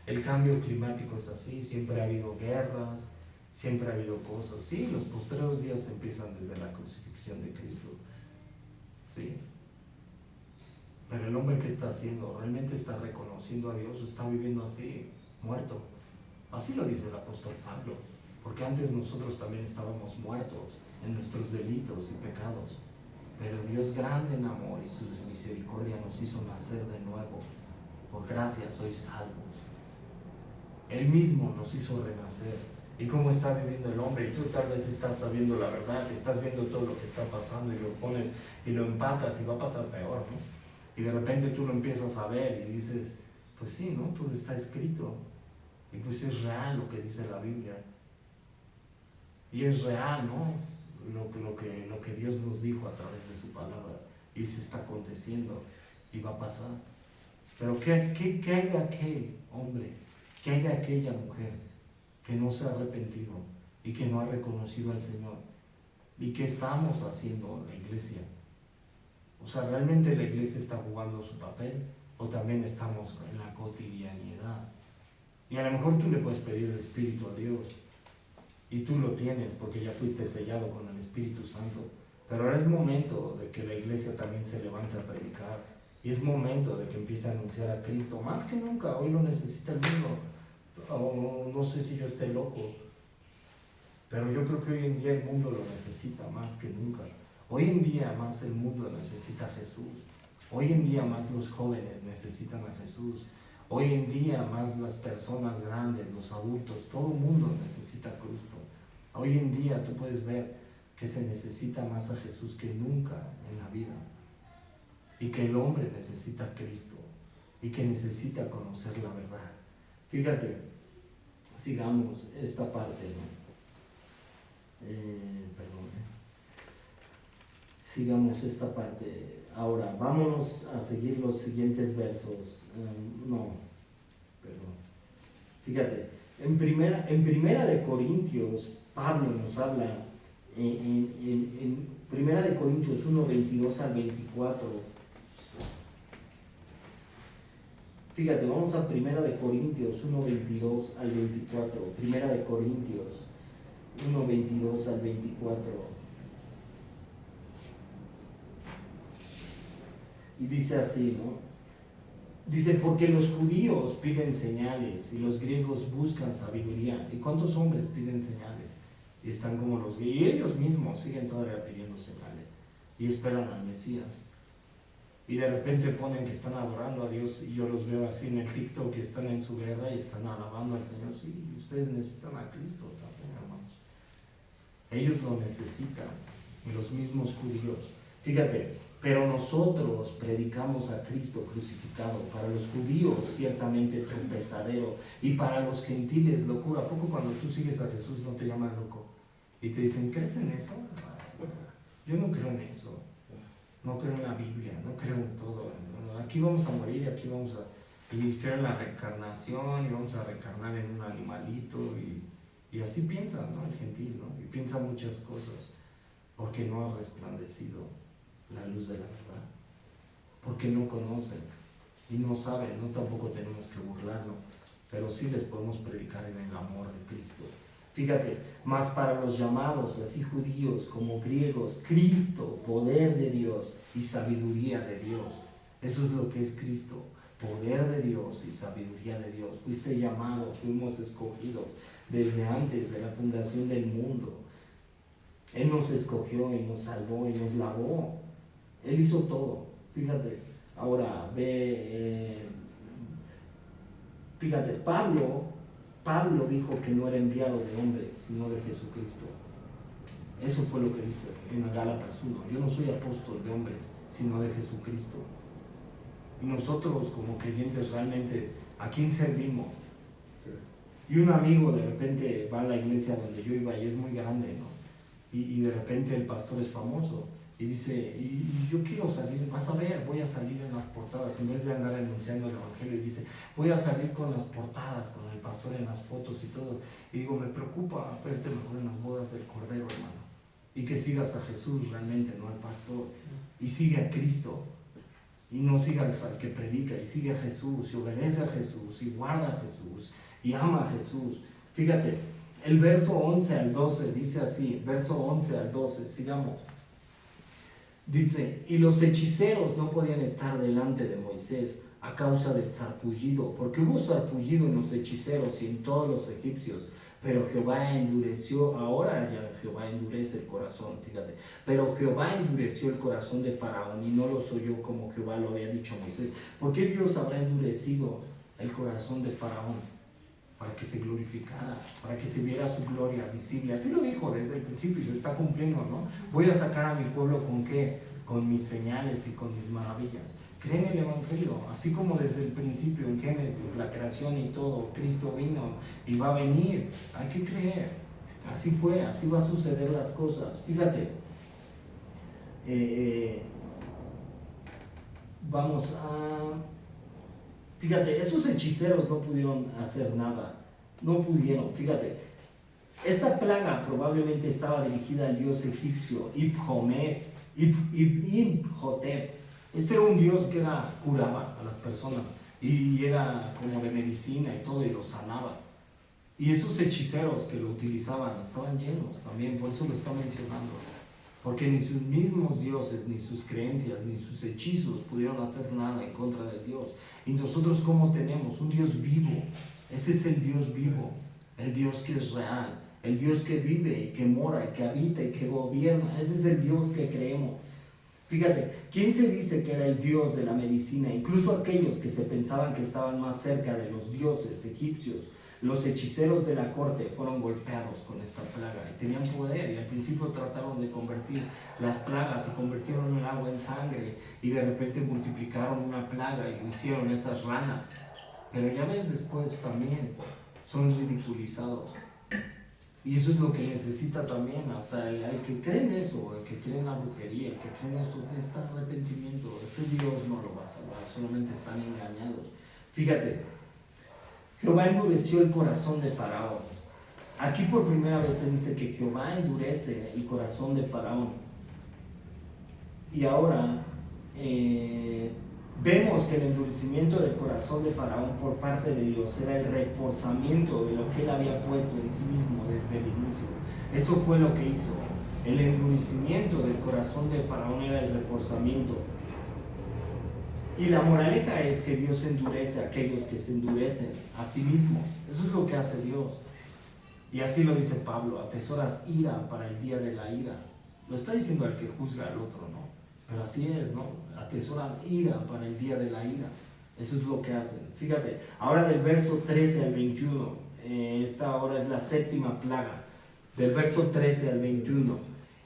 S1: El cambio climático es así, siempre ha habido guerras, siempre ha habido cosas. Sí, los postreros días empiezan desde la crucifixión de Cristo. Sí. Pero el hombre, ¿qué está haciendo? ¿Realmente está reconociendo a Dios o está viviendo así, muerto? Así lo dice el apóstol Pablo, porque antes nosotros también estábamos muertos en nuestros delitos y pecados, pero Dios, grande en amor y su misericordia, nos hizo nacer de nuevo. Por gracia sois salvos. Él mismo nos hizo renacer. ¿Y cómo está viviendo el hombre? Y tú tal vez estás sabiendo la verdad, estás viendo todo lo que está pasando y lo pones y lo empatas y va a pasar peor, ¿no? Y de repente tú lo empiezas a ver y dices, pues sí, ¿no? Todo está escrito. Y pues es real lo que dice la Biblia. Y es real, ¿no? Lo que Dios nos dijo a través de su palabra, y se está aconteciendo y va a pasar. Pero ¿qué hay de aquel hombre? ¿Qué hay de aquella mujer que no se ha arrepentido y que no ha reconocido al Señor? ¿Y qué estamos haciendo en la iglesia? O sea, ¿realmente la iglesia está jugando su papel o también estamos en la cotidianidad? Y a lo mejor tú le puedes pedir el Espíritu a Dios, y tú lo tienes porque ya fuiste sellado con el Espíritu Santo. Pero ahora es momento de que la iglesia también se levante a predicar. Y es momento de que empiece a anunciar a Cristo. Más que nunca, hoy lo necesita el mundo. No sé si yo esté loco, pero yo creo que hoy en día el mundo lo necesita más que nunca. Hoy en día más el mundo necesita a Jesús. Hoy en día más los jóvenes necesitan a Jesús. Hoy en día más las personas grandes, los adultos, todo el mundo necesita a Cristo. Hoy en día tú puedes ver que se necesita más a Jesús que nunca en la vida. Y que el hombre necesita a Cristo. Y que necesita conocer la verdad. Fíjate, sigamos esta parte, ¿no? Sigamos esta parte. Ahora, vámonos a seguir los siguientes versos. Fíjate, en primera de Corintios, Pablo nos habla, en primera de Corintios 1, 22 al 24, Fíjate, vamos a Primera de Corintios 1:22 al 24. Primera de Corintios 1:22 al 24. Y dice así, ¿no? Dice, porque los judíos piden señales y los griegos buscan sabiduría. ¿Y cuántos hombres piden señales? Y están como los griegos. Y ellos mismos siguen todavía pidiendo señales. Y esperan al Mesías. Y de repente ponen que están adorando a Dios. Y yo los veo así en el TikTok, que están en su guerra y están alabando al Señor. Sí, ustedes necesitan a Cristo también, hermanos. Ellos lo necesitan. Y los mismos judíos. Fíjate, pero nosotros predicamos a Cristo crucificado. Para los judíos ciertamente tropezadero, y para los gentiles locura. ¿A poco cuando tú sigues a Jesús no te llaman loco? Y te dicen, ¿crees en eso? Yo no creo en eso. No creo en la Biblia, no creo en todo. Aquí vamos a morir, aquí vamos a... Y creo en la reencarnación, y vamos a reencarnar en un animalito, y así piensa, ¿no? El gentil, ¿no? Y piensa muchas cosas, porque no ha resplandecido la luz de la verdad, porque no conocen y no saben. No, tampoco tenemos que burlarnos, pero sí les podemos predicar en el amor de Cristo. Fíjate, más para los llamados, así judíos como griegos, Cristo, poder de Dios y sabiduría de Dios. Eso es lo que es Cristo, poder de Dios y sabiduría de Dios. Fuiste llamado, fuimos escogidos desde antes de la fundación del mundo. Él nos escogió y nos salvó y nos lavó. Él hizo todo. Fíjate, ahora fíjate, Pablo dijo que no era enviado de hombres, sino de Jesucristo. Eso fue lo que dice en Gálatas 1. Yo no soy apóstol de hombres, sino de Jesucristo. Y nosotros como creyentes realmente, ¿a quién servimos? Y un amigo de repente va a la iglesia donde yo iba y es muy grande, ¿no? Y de repente el pastor es famoso. Y dice, y yo quiero salir, vas a ver, voy a salir en las portadas, en vez de andar anunciando el evangelio. Y dice, voy a salir con las portadas, con el pastor en las fotos y todo. Y digo, me preocupa verte mejor en las bodas del Cordero, hermano. Y que sigas a Jesús realmente, no al pastor. Y sigue a Cristo. Y no sigas al que predica, y sigue a Jesús, y obedece a Jesús, y guarda a Jesús, y ama a Jesús. Fíjate, el verso 11 al 12 dice así, verso 11 al 12, sigamos. Dice, y los hechiceros no podían estar delante de Moisés a causa del sarpullido, porque hubo sarpullido en los hechiceros y en todos los egipcios, pero Jehová endureció, ahora ya Jehová endurece el corazón, fíjate, pero Jehová endureció el corazón de Faraón y no los oyó como Jehová lo había dicho a Moisés. ¿Por qué Dios habrá endurecido el corazón de Faraón? Para que se glorificara, para que se viera su gloria visible. Así lo dijo desde el principio y se está cumpliendo, ¿no? Voy a sacar a mi pueblo ¿con qué? Con mis señales y con mis maravillas. Creen el Evangelio, así como desde el principio en Génesis, la creación y todo, Cristo vino y va a venir. Hay que creer. Así fue, así va a suceder las cosas. Fíjate, vamos a... Fíjate, esos hechiceros no pudieron hacer nada, no pudieron, fíjate. Esta plaga probablemente estaba dirigida al dios egipcio Ibhotep. Este era un dios que curaba a las personas y era como de medicina y todo y los sanaba. Y esos hechiceros que lo utilizaban estaban llenos también, por eso lo está mencionando. Porque ni sus mismos dioses, ni sus creencias, ni sus hechizos pudieron hacer nada en contra de Dios. Y nosotros, ¿cómo tenemos? Un Dios vivo. Ese es el Dios vivo, el Dios que es real, el Dios que vive y que mora y que habita y que gobierna. Ese es el Dios que creemos. Fíjate, ¿quién se dice que era el Dios de la medicina? Incluso aquellos que se pensaban que estaban más cerca de los dioses egipcios. Los hechiceros de la corte fueron golpeados con esta plaga y tenían poder, y al principio trataron de convertir las plagas y convirtieron el agua en sangre y de repente multiplicaron una plaga y lo hicieron esas ranas, pero ya ves, después también son ridiculizados. Y eso es lo que necesita también hasta el que cree en eso, el que cree en la brujería, el que cree en eso, necesita arrepentimiento. Ese Dios no lo va a salvar, solamente están engañados. Fíjate, Jehová endureció el corazón de Faraón. Aquí por primera vez se dice que Jehová endurece el corazón de Faraón. Y ahora vemos que el endurecimiento del corazón de Faraón por parte de Dios era el reforzamiento de lo que él había puesto en sí mismo desde el inicio. Eso fue lo que hizo. El endurecimiento del corazón de Faraón era el reforzamiento. Y la moraleja es que Dios endurece a aquellos que se endurecen a sí mismos. Eso es lo que hace Dios. Y así lo dice Pablo: atesoras ira para el día de la ira. Lo está diciendo al que juzga al otro, ¿no? Pero así es, ¿no? Atesoran ira para el día de la ira. Eso es lo que hacen. Fíjate, ahora del verso 13 al 21, esta ahora es la séptima plaga, del verso 13 al 21.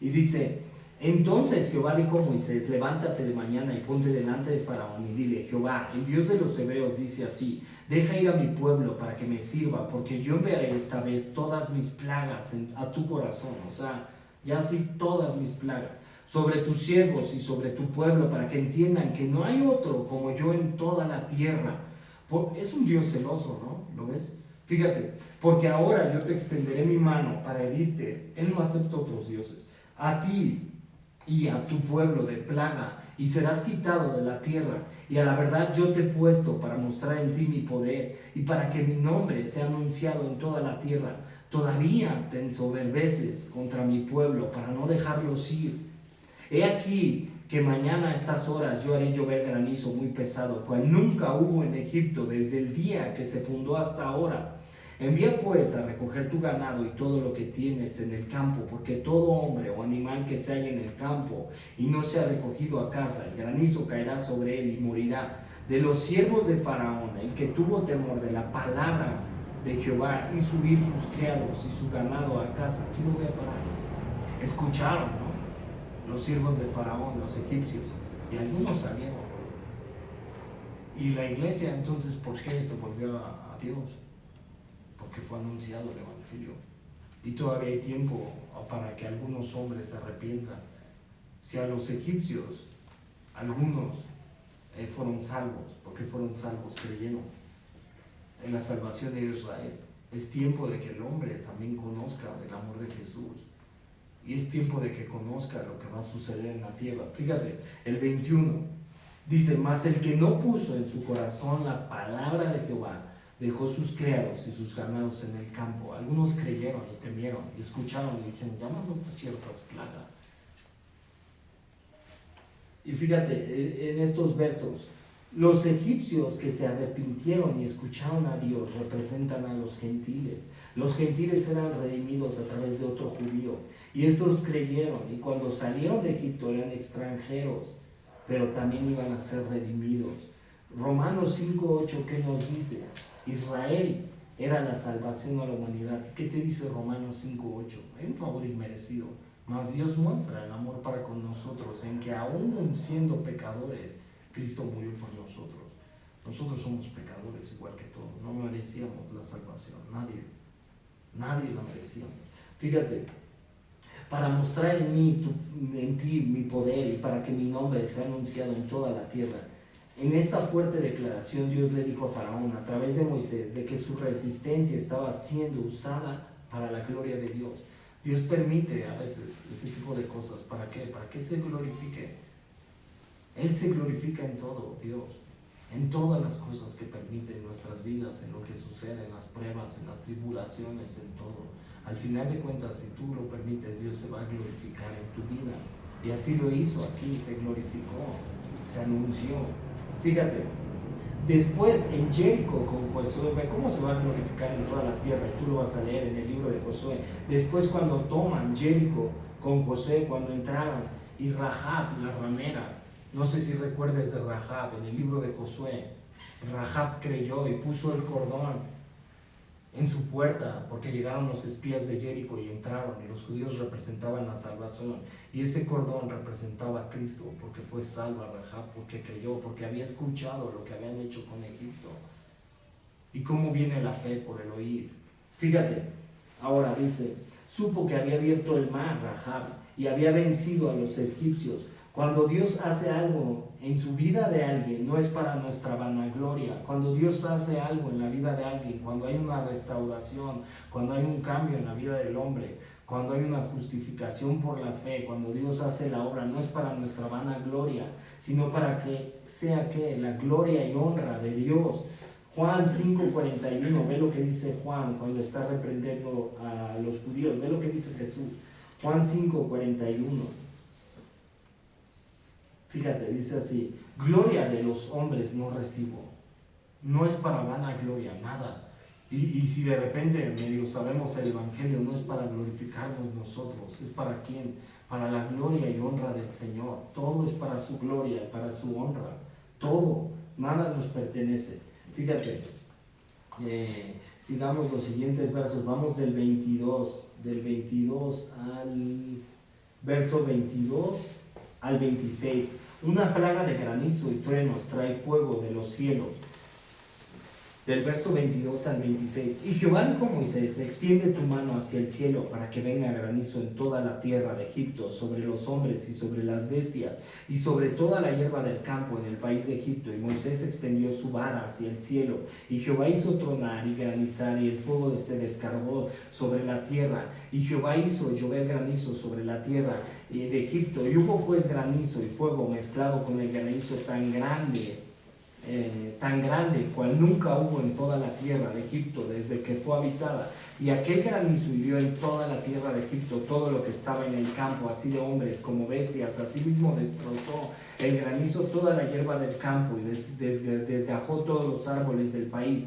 S1: Y dice: entonces Jehová dijo a Moisés: levántate de mañana y ponte delante de Faraón y dile: Jehová, el Dios de los hebreos, dice así: deja ir a mi pueblo para que me sirva, porque yo enviaré esta vez todas mis plagas a tu corazón. O sea, ya sí, todas mis plagas sobre tus siervos y sobre tu pueblo, para que entiendan que no hay otro como yo en toda la tierra. Es un Dios celoso, ¿no? ¿Lo ves? Fíjate, porque ahora yo te extenderé mi mano para herirte. Él no acepta otros dioses. A ti y a tu pueblo de plaga, y serás quitado de la tierra. Y a la verdad yo te he puesto para mostrar en ti mi poder, y para que mi nombre sea anunciado en toda la tierra. Todavía te ensoberbeces contra mi pueblo para no dejarlos ir. He aquí que mañana a estas horas yo haré llover granizo muy pesado, cual nunca hubo en Egipto desde el día que se fundó hasta ahora. Envía pues a recoger tu ganado y todo lo que tienes en el campo, porque todo hombre o animal que se halla en el campo y no sea recogido a casa, el granizo caerá sobre él y morirá. De los siervos de Faraón, el que tuvo temor de la palabra de Jehová, y subir sus criados y su ganado a casa. Aquí lo voy a parar. Escucharon, ¿no? Los siervos de Faraón, los egipcios, y algunos salieron. Y la iglesia entonces, ¿por qué se volvió a Dios? Porque fue anunciado el evangelio. Y todavía hay tiempo para que algunos hombres se arrepientan. Si a los egipcios, algunos fueron salvos, porque fueron salvos, creyeron en la salvación de Israel. Es tiempo de que el hombre también conozca el amor de Jesús. Y es tiempo de que conozca lo que va a suceder en la tierra. Fíjate, el 21 dice: mas el que no puso en su corazón la palabra de Jehová, dejó sus criados y sus ganados en el campo. Algunos creyeron y temieron y escucharon y dijeron: ya mandó ciertas plagas. Y fíjate, en estos versos, los egipcios que se arrepintieron y escucharon a Dios representan a los gentiles. Los gentiles eran redimidos a través de otro judío, y estos creyeron, y cuando salieron de Egipto eran extranjeros, pero también iban a ser redimidos. Romanos 5:8, ¿qué nos dice? Israel era la salvación a la humanidad. ¿Qué te dice Romanos 5:8? Hay un favor inmerecido, mas Dios muestra el amor para con nosotros, en que aún siendo pecadores, Cristo murió por nosotros. Nosotros somos pecadores igual que todos, no merecíamos la salvación, nadie la merecíamos. Fíjate, para mostrar en ti mi poder y para que mi nombre sea anunciado en toda la tierra. En esta fuerte declaración Dios le dijo a Faraón a través de Moisés de que su resistencia estaba siendo usada para la gloria de Dios. Dios permite a veces ese tipo de cosas. ¿Para qué? Para que se glorifique. Él se glorifica en todo, Dios, en todas las cosas que permite en nuestras vidas, en lo que sucede, en las pruebas, en las tribulaciones, en todo. Al final de cuentas, si tú lo permites, Dios se va a glorificar en tu vida. Y así lo hizo aquí, se glorificó, se anunció. Fíjate, después en Jericó con Josué, ve cómo se va a glorificar en toda la tierra, y tú lo vas a leer en el libro de Josué. Después cuando toman Jericó con Josué, cuando entraron, y Rahab, la ramera, no sé si recuerdes de Rahab en el libro de Josué. Rahab creyó y puso el cordón en su puerta porque llegaron los espías de Jericó y entraron, y los judíos representaban la salvación, y ese cordón representaba a Cristo, porque fue salva Rahab, porque creyó, porque había escuchado lo que habían hecho con Egipto. ¿Y cómo viene la fe? Por el oír. Fíjate, ahora dice: supo que había abierto el mar Rahab y había vencido a los egipcios. Cuando Dios hace algo en su vida de alguien, no es para nuestra vanagloria. Cuando Dios hace algo en la vida de alguien, cuando hay una restauración, cuando hay un cambio en la vida del hombre, cuando hay una justificación por la fe, cuando Dios hace la obra, no es para nuestra vana gloria, sino para que sea que la gloria y honra de Dios. Juan 5:41, ve lo que dice Juan cuando está reprendiendo a los judíos, ve lo que dice Jesús. Juan 5:41. Fíjate, dice así: gloria de los hombres no recibo. No es para vana gloria, nada. Y si de repente medio sabemos el Evangelio, no es para glorificarnos nosotros, es para quién, para la gloria y honra del Señor. Todo es para su gloria, para su honra, todo, nada nos pertenece. Fíjate, sigamos los siguientes versos, vamos del 22 al verso 22 al 26. Una plaga de granizo y truenos trae fuego de los cielos. Del verso 22 al 26. Y Jehová dijo a Moisés: extiende tu mano hacia el cielo para que venga granizo en toda la tierra de Egipto, sobre los hombres y sobre las bestias, y sobre toda la hierba del campo en el país de Egipto. Y Moisés extendió su vara hacia el cielo, y Jehová hizo tronar y granizar, y el fuego se descargó sobre la tierra. Y Jehová hizo llover granizo sobre la tierra de Egipto. Y hubo pues granizo y fuego mezclado con el granizo tan grande, cual nunca hubo en toda la tierra de Egipto desde que fue habitada. Y aquel granizo hirió en toda la tierra de Egipto todo lo que estaba en el campo, así de hombres como bestias. Asimismo destrozó el granizo toda la hierba del campo y desgajó todos los árboles del país.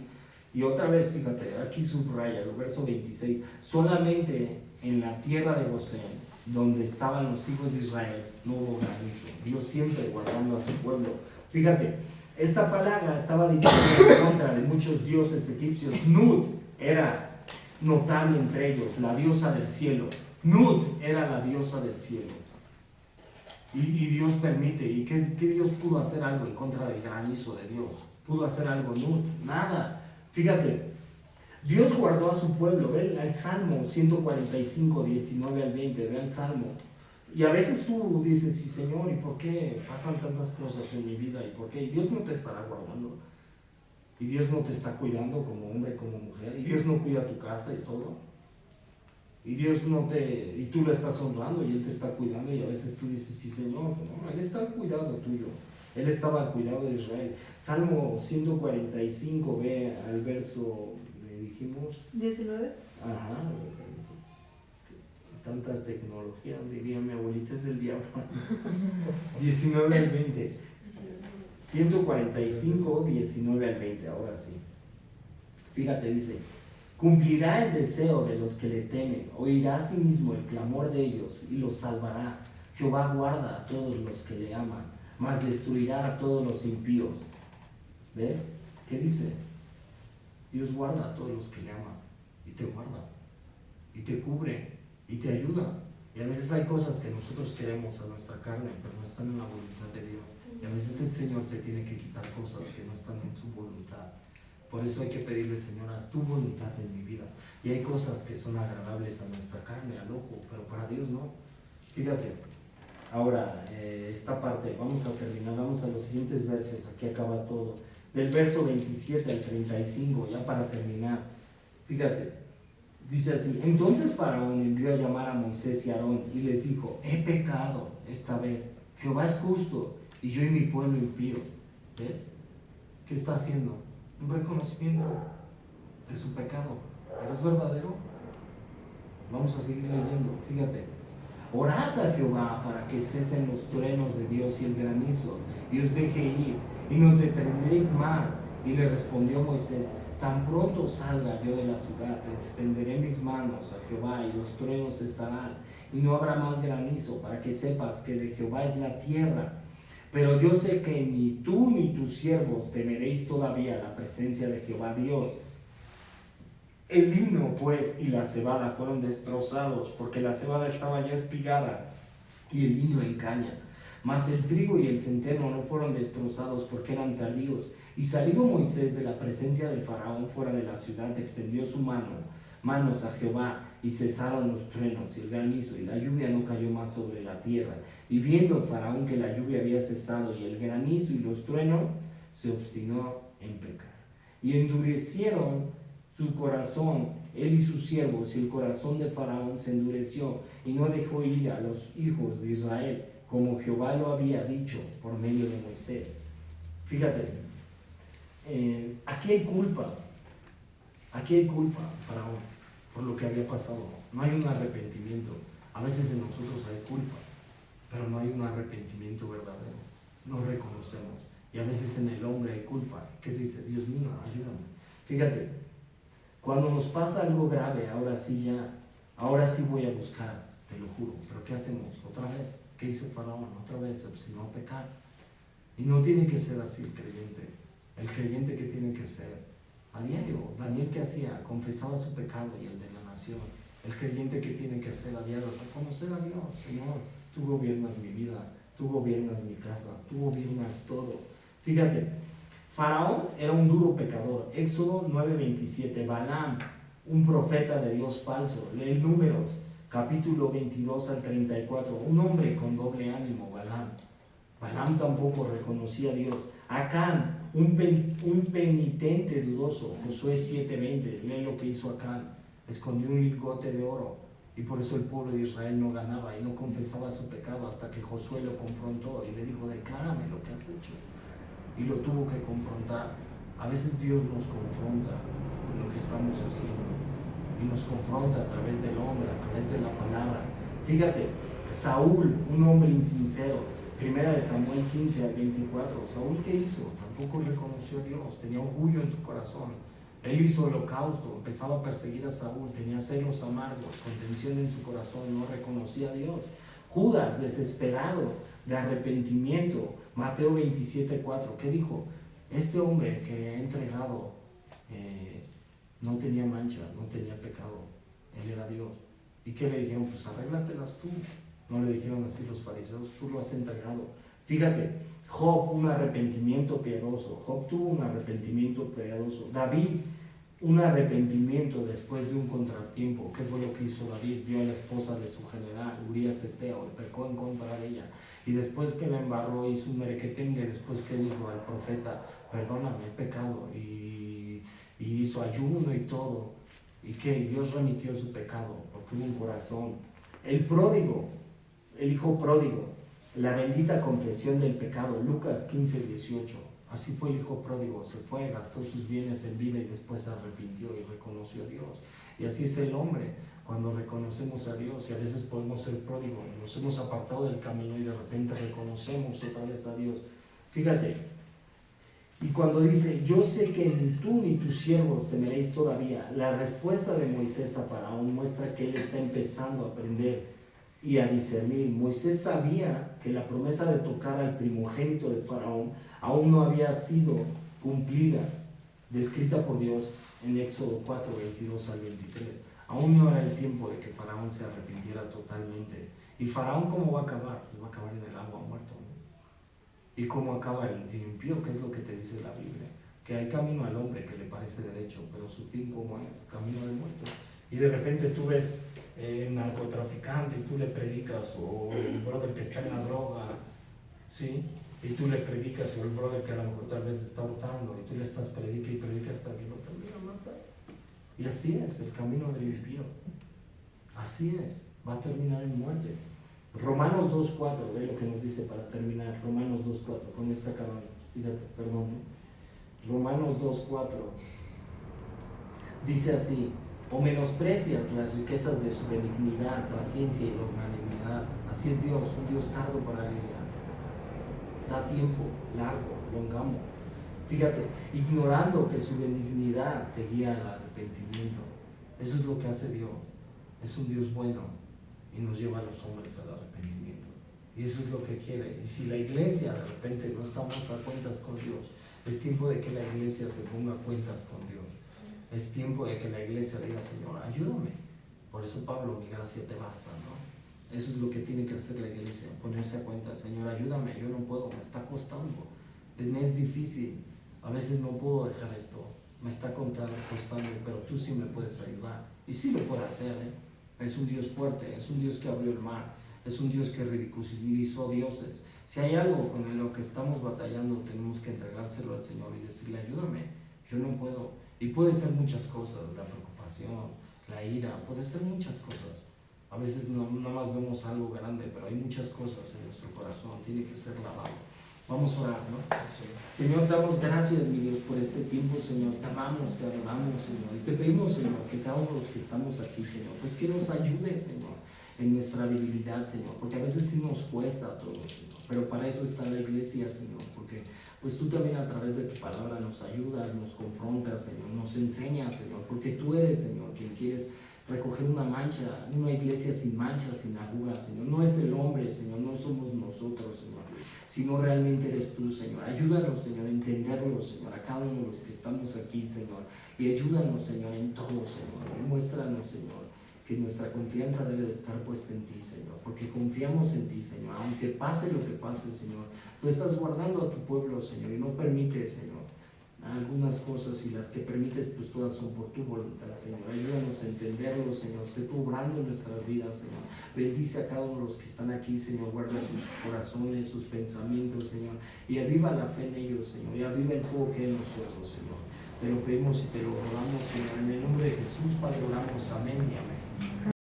S1: Y otra vez, fíjate, aquí subraya el verso 26: solamente en la tierra de Gosén, donde estaban los hijos de Israel, no hubo granizo. Dios siempre guardando a su pueblo. Fíjate, esta palabra estaba dirigida en contra de muchos dioses egipcios. Nut era notable entre ellos, la diosa del cielo. Nut era la diosa del cielo. Y Dios permite. ¿Y qué Dios pudo hacer algo en contra del granizo de Dios? ¿Pudo hacer algo Nut? Nada. Fíjate, Dios guardó a su pueblo. Ve el Salmo 145, 19 al 20. Ve el Salmo. Y a veces tú dices: sí, Señor, ¿y por qué pasan tantas cosas en mi vida? ¿Y por qué? Y Dios no te estará guardando. Y Dios no te está cuidando como hombre, como mujer. Y Dios no cuida tu casa y todo. Y Dios y tú lo estás honrando y Él te está cuidando. Y a veces tú dices: sí, Señor, no, Él está al cuidado tuyo. Él estaba al cuidado de Israel. Salmo 145, ve al verso, le dijimos
S2: 19.
S1: Ajá. Tanta tecnología, diría mi abuelita, es del diablo. 19 al 20. 145, 19 al 20, ahora sí. Fíjate, dice: cumplirá el deseo de los que le temen, oirá a sí mismo el clamor de ellos y los salvará. Jehová guarda a todos los que le aman, mas destruirá a todos los impíos. ¿Ves? ¿Qué dice? Dios guarda a todos los que le aman, y te guarda, y te cubre, y te ayuda. Y a veces hay cosas que nosotros queremos a nuestra carne, pero no están en la voluntad de Dios. Y a veces el Señor te tiene que quitar cosas que no están en su voluntad. Por eso hay que pedirle: Señor, haz tu voluntad en mi vida. Y hay cosas que son agradables a nuestra carne, al ojo, pero para Dios no. Fíjate, ahora esta parte, vamos a terminar, vamos a los siguientes versos, aquí acaba todo. Del verso 27 al 35, ya para terminar. Fíjate, dice así: entonces Faraón envió a llamar a Moisés y a Aarón y les dijo: he pecado esta vez, Jehová es justo y yo y mi pueblo impío. ¿Ves? ¿Qué está haciendo? Un reconocimiento de su pecado. ¿Eres verdadero? Vamos a seguir leyendo, fíjate. Orad a Jehová para que cesen los truenos de Dios y el granizo, y os deje ir, y nos detendréis más. Y le respondió Moisés: tan pronto salga yo de la ciudad, extenderé mis manos a Jehová, y los truenos cesarán, y no habrá más granizo, para que sepas que de Jehová es la tierra. Pero yo sé que ni tú ni tus siervos temeréis todavía la presencia de Jehová Dios. El lino, pues, y la cebada fueron destrozados, porque la cebada estaba ya espigada, y el lino en caña. Mas el trigo y el centeno no fueron destrozados, porque eran tardíos. Y salido Moisés de la presencia del faraón fuera de la ciudad, extendió su manos a Jehová, y cesaron los truenos y el granizo, y la lluvia no cayó más sobre la tierra. Y viendo el faraón que la lluvia había cesado, y el granizo y los truenos, se obstinó en pecar. Y endurecieron su corazón él y sus siervos, y el corazón de Faraón se endureció y no dejó ir a los hijos de Israel, como Jehová lo había dicho por medio de Moisés. Fíjate, aquí hay culpa, Faraón, por lo que había pasado. No hay un arrepentimiento. A veces en nosotros hay culpa, pero no hay un arrepentimiento verdadero. No reconocemos. Y a veces en el hombre hay culpa. ¿Qué dice? Dios mío, ayúdame. Fíjate, cuando nos pasa algo grave, ahora sí voy a buscar, te lo juro. Pero ¿qué hacemos? Otra vez. ¿Qué hizo Faraón? Otra vez se obstinó a pecar. Y no tiene que ser así el creyente. El creyente que tiene que ser a diario. Daniel, ¿qué hacía? Confesaba su pecado y el de la nación. El creyente que tiene que hacer a diario, reconocer a Dios. Señor, tú gobiernas mi vida, tú gobiernas mi casa, tú gobiernas todo. Fíjate, Faraón era un duro pecador. Éxodo 9:27. Balaam, un profeta de Dios falso. Lee Números, capítulo 22 al 34. Un hombre con doble ánimo, Balaam. Balaam tampoco reconocía a Dios. Acán, un penitente dudoso. Josué 7:20. Lee lo que hizo Acán. Escondió un lingote de oro y por eso el pueblo de Israel no ganaba y no confesaba su pecado hasta que Josué lo confrontó y le dijo: declárame lo que has hecho. Y lo tuvo que confrontar. A veces Dios nos confronta con lo que estamos haciendo y nos confronta a través del hombre, a través de la palabra. Fíjate, Saúl, un hombre insincero. Primera de Samuel 15 al 24. Saúl, ¿qué hizo? Tampoco reconoció a Dios, tenía orgullo en su corazón. Él hizo holocausto, empezaba a perseguir a Saúl, tenía celos amargos, contención en su corazón, no reconocía a Dios. Judas, desesperado, de arrepentimiento. Mateo 27:4. ¿Qué dijo? Este hombre que he entregado no tenía mancha, no tenía pecado. Él era Dios. ¿Y qué le dijeron? Pues arréglatelas tú. No le dijeron así los fariseos, tú lo has entregado. Fíjate, Job, un arrepentimiento piadoso. Job tuvo un arrepentimiento piadoso. David, un arrepentimiento después de un contratiempo. ¿Qué fue lo que hizo David? Vio a la esposa de su general, Urías Eteo, y pecó en contra de ella. Y después que la embarró, hizo un merequetengue. Después que dijo al profeta: perdóname, he pecado. Y hizo ayuno y todo. ¿Y qué? Dios remitió su pecado porque hubo un corazón. El pródigo, el hijo pródigo, la bendita confesión del pecado. Lucas 15:18. Así fue el hijo pródigo, se fue, gastó sus bienes en vida y después se arrepintió y reconoció a Dios. Y así es el hombre cuando reconocemos a Dios. Y a veces podemos ser pródigos, nos hemos apartado del camino y de repente reconocemos otra vez a Dios. Fíjate, y cuando dice: yo sé que ni tú ni tus siervos temeréis todavía, la respuesta de Moisés a Faraón muestra que él está empezando a aprender y a discernir. Moisés sabía que la promesa de tocar al primogénito de Faraón aún no había sido cumplida, descrita por Dios en Éxodo 4:22 al 23. Aún no era el tiempo de que Faraón se arrepintiera totalmente. ¿Y Faraón cómo va a acabar? Pues va a acabar en el agua muerto, ¿no? ¿Y cómo acaba el impío? ¿Qué es lo que te dice la Biblia? Que hay camino al hombre que le parece derecho, pero su fin, ¿cómo es? Camino de muerte. Y de repente tú ves narcotraficante y tú le predicas, o el brother que está en la droga, ¿sí? Y tú le predicas, o el brother que a lo mejor tal vez está votando, y tú le estás predica y predica hasta que lo termina matando. Y así es el camino del impío. Así es, va a terminar en muerte. Romanos 2:4, ve lo que nos dice para terminar. Romanos 2:4, con esta acabamos. Fíjate, perdón. Romanos 2:4 dice así: o menosprecias las riquezas de su benignidad, paciencia y longanimidad. Así es Dios, un Dios tardo para la ira. Da tiempo largo, longamo. Fíjate, ignorando que su benignidad te guía al arrepentimiento. Eso es lo que hace Dios. Es un Dios bueno y nos lleva a los hombres al arrepentimiento. Y eso es lo que quiere. Y si la iglesia de repente no estamos a cuentas con Dios, es tiempo de que la iglesia se ponga a cuentas con Dios. Es tiempo de que la iglesia diga: Señor, ayúdame. Por eso Pablo: mi gracia te basta, ¿no? Eso es lo que tiene que hacer la iglesia, ponerse a cuenta: Señor, ayúdame, yo no puedo, me está costando, me es difícil, a veces no puedo dejar esto, me está costando, pero tú sí me puedes ayudar. Y sí lo puede hacer, ¿eh? Es un Dios fuerte, es un Dios que abrió el mar, es un Dios que ridiculizó dioses. Si hay algo con lo que estamos batallando, tenemos que entregárselo al Señor y decirle: ayúdame, yo no puedo. Y puede ser muchas cosas: la preocupación, compasión, la ira, puede ser muchas cosas. A veces no, nada más vemos algo grande, pero hay muchas cosas en nuestro corazón, tiene que ser lavado. Vamos a orar, ¿no? Sí. Señor, damos gracias, mi Dios, por este tiempo, Señor. Te amamos, te adoramos, Señor. Y te pedimos, Señor, que cada uno de los que estamos aquí, Señor, pues que nos ayude, Señor, en nuestra debilidad, Señor. Porque a veces sí nos cuesta todo, Señor. Pero para eso está la iglesia, Señor. Porque pues tú también a través de tu palabra nos ayudas, nos confrontas, Señor. Nos enseñas, Señor. Porque tú eres, Señor, quien quieres recoger una mancha, una iglesia sin mancha, sin arrugas, Señor. No es el hombre, Señor, no somos nosotros, Señor, sino realmente eres tú, Señor. Ayúdanos, Señor, a entenderlo, Señor, a cada uno de los que estamos aquí, Señor. Y ayúdanos, Señor, en todo, Señor. Y muéstranos, Señor, que nuestra confianza debe de estar puesta en ti, Señor, porque confiamos en ti, Señor. Aunque pase lo que pase, Señor, tú estás guardando a tu pueblo, Señor, y no permites, Señor, algunas cosas, y las que permites, pues todas son por tu voluntad, Señor. Ayúdanos a entenderlo, Señor. Sé tú obrando en nuestras vidas, Señor. Bendice a cada uno de los que están aquí, Señor. Guarda sus corazones, sus pensamientos, Señor. Y aviva la fe en ellos, Señor. Y aviva el fuego que hay en nosotros, Señor. Te lo pedimos y te lo rogamos, Señor. En el nombre de Jesús, Padre, oramos. Amén y amén.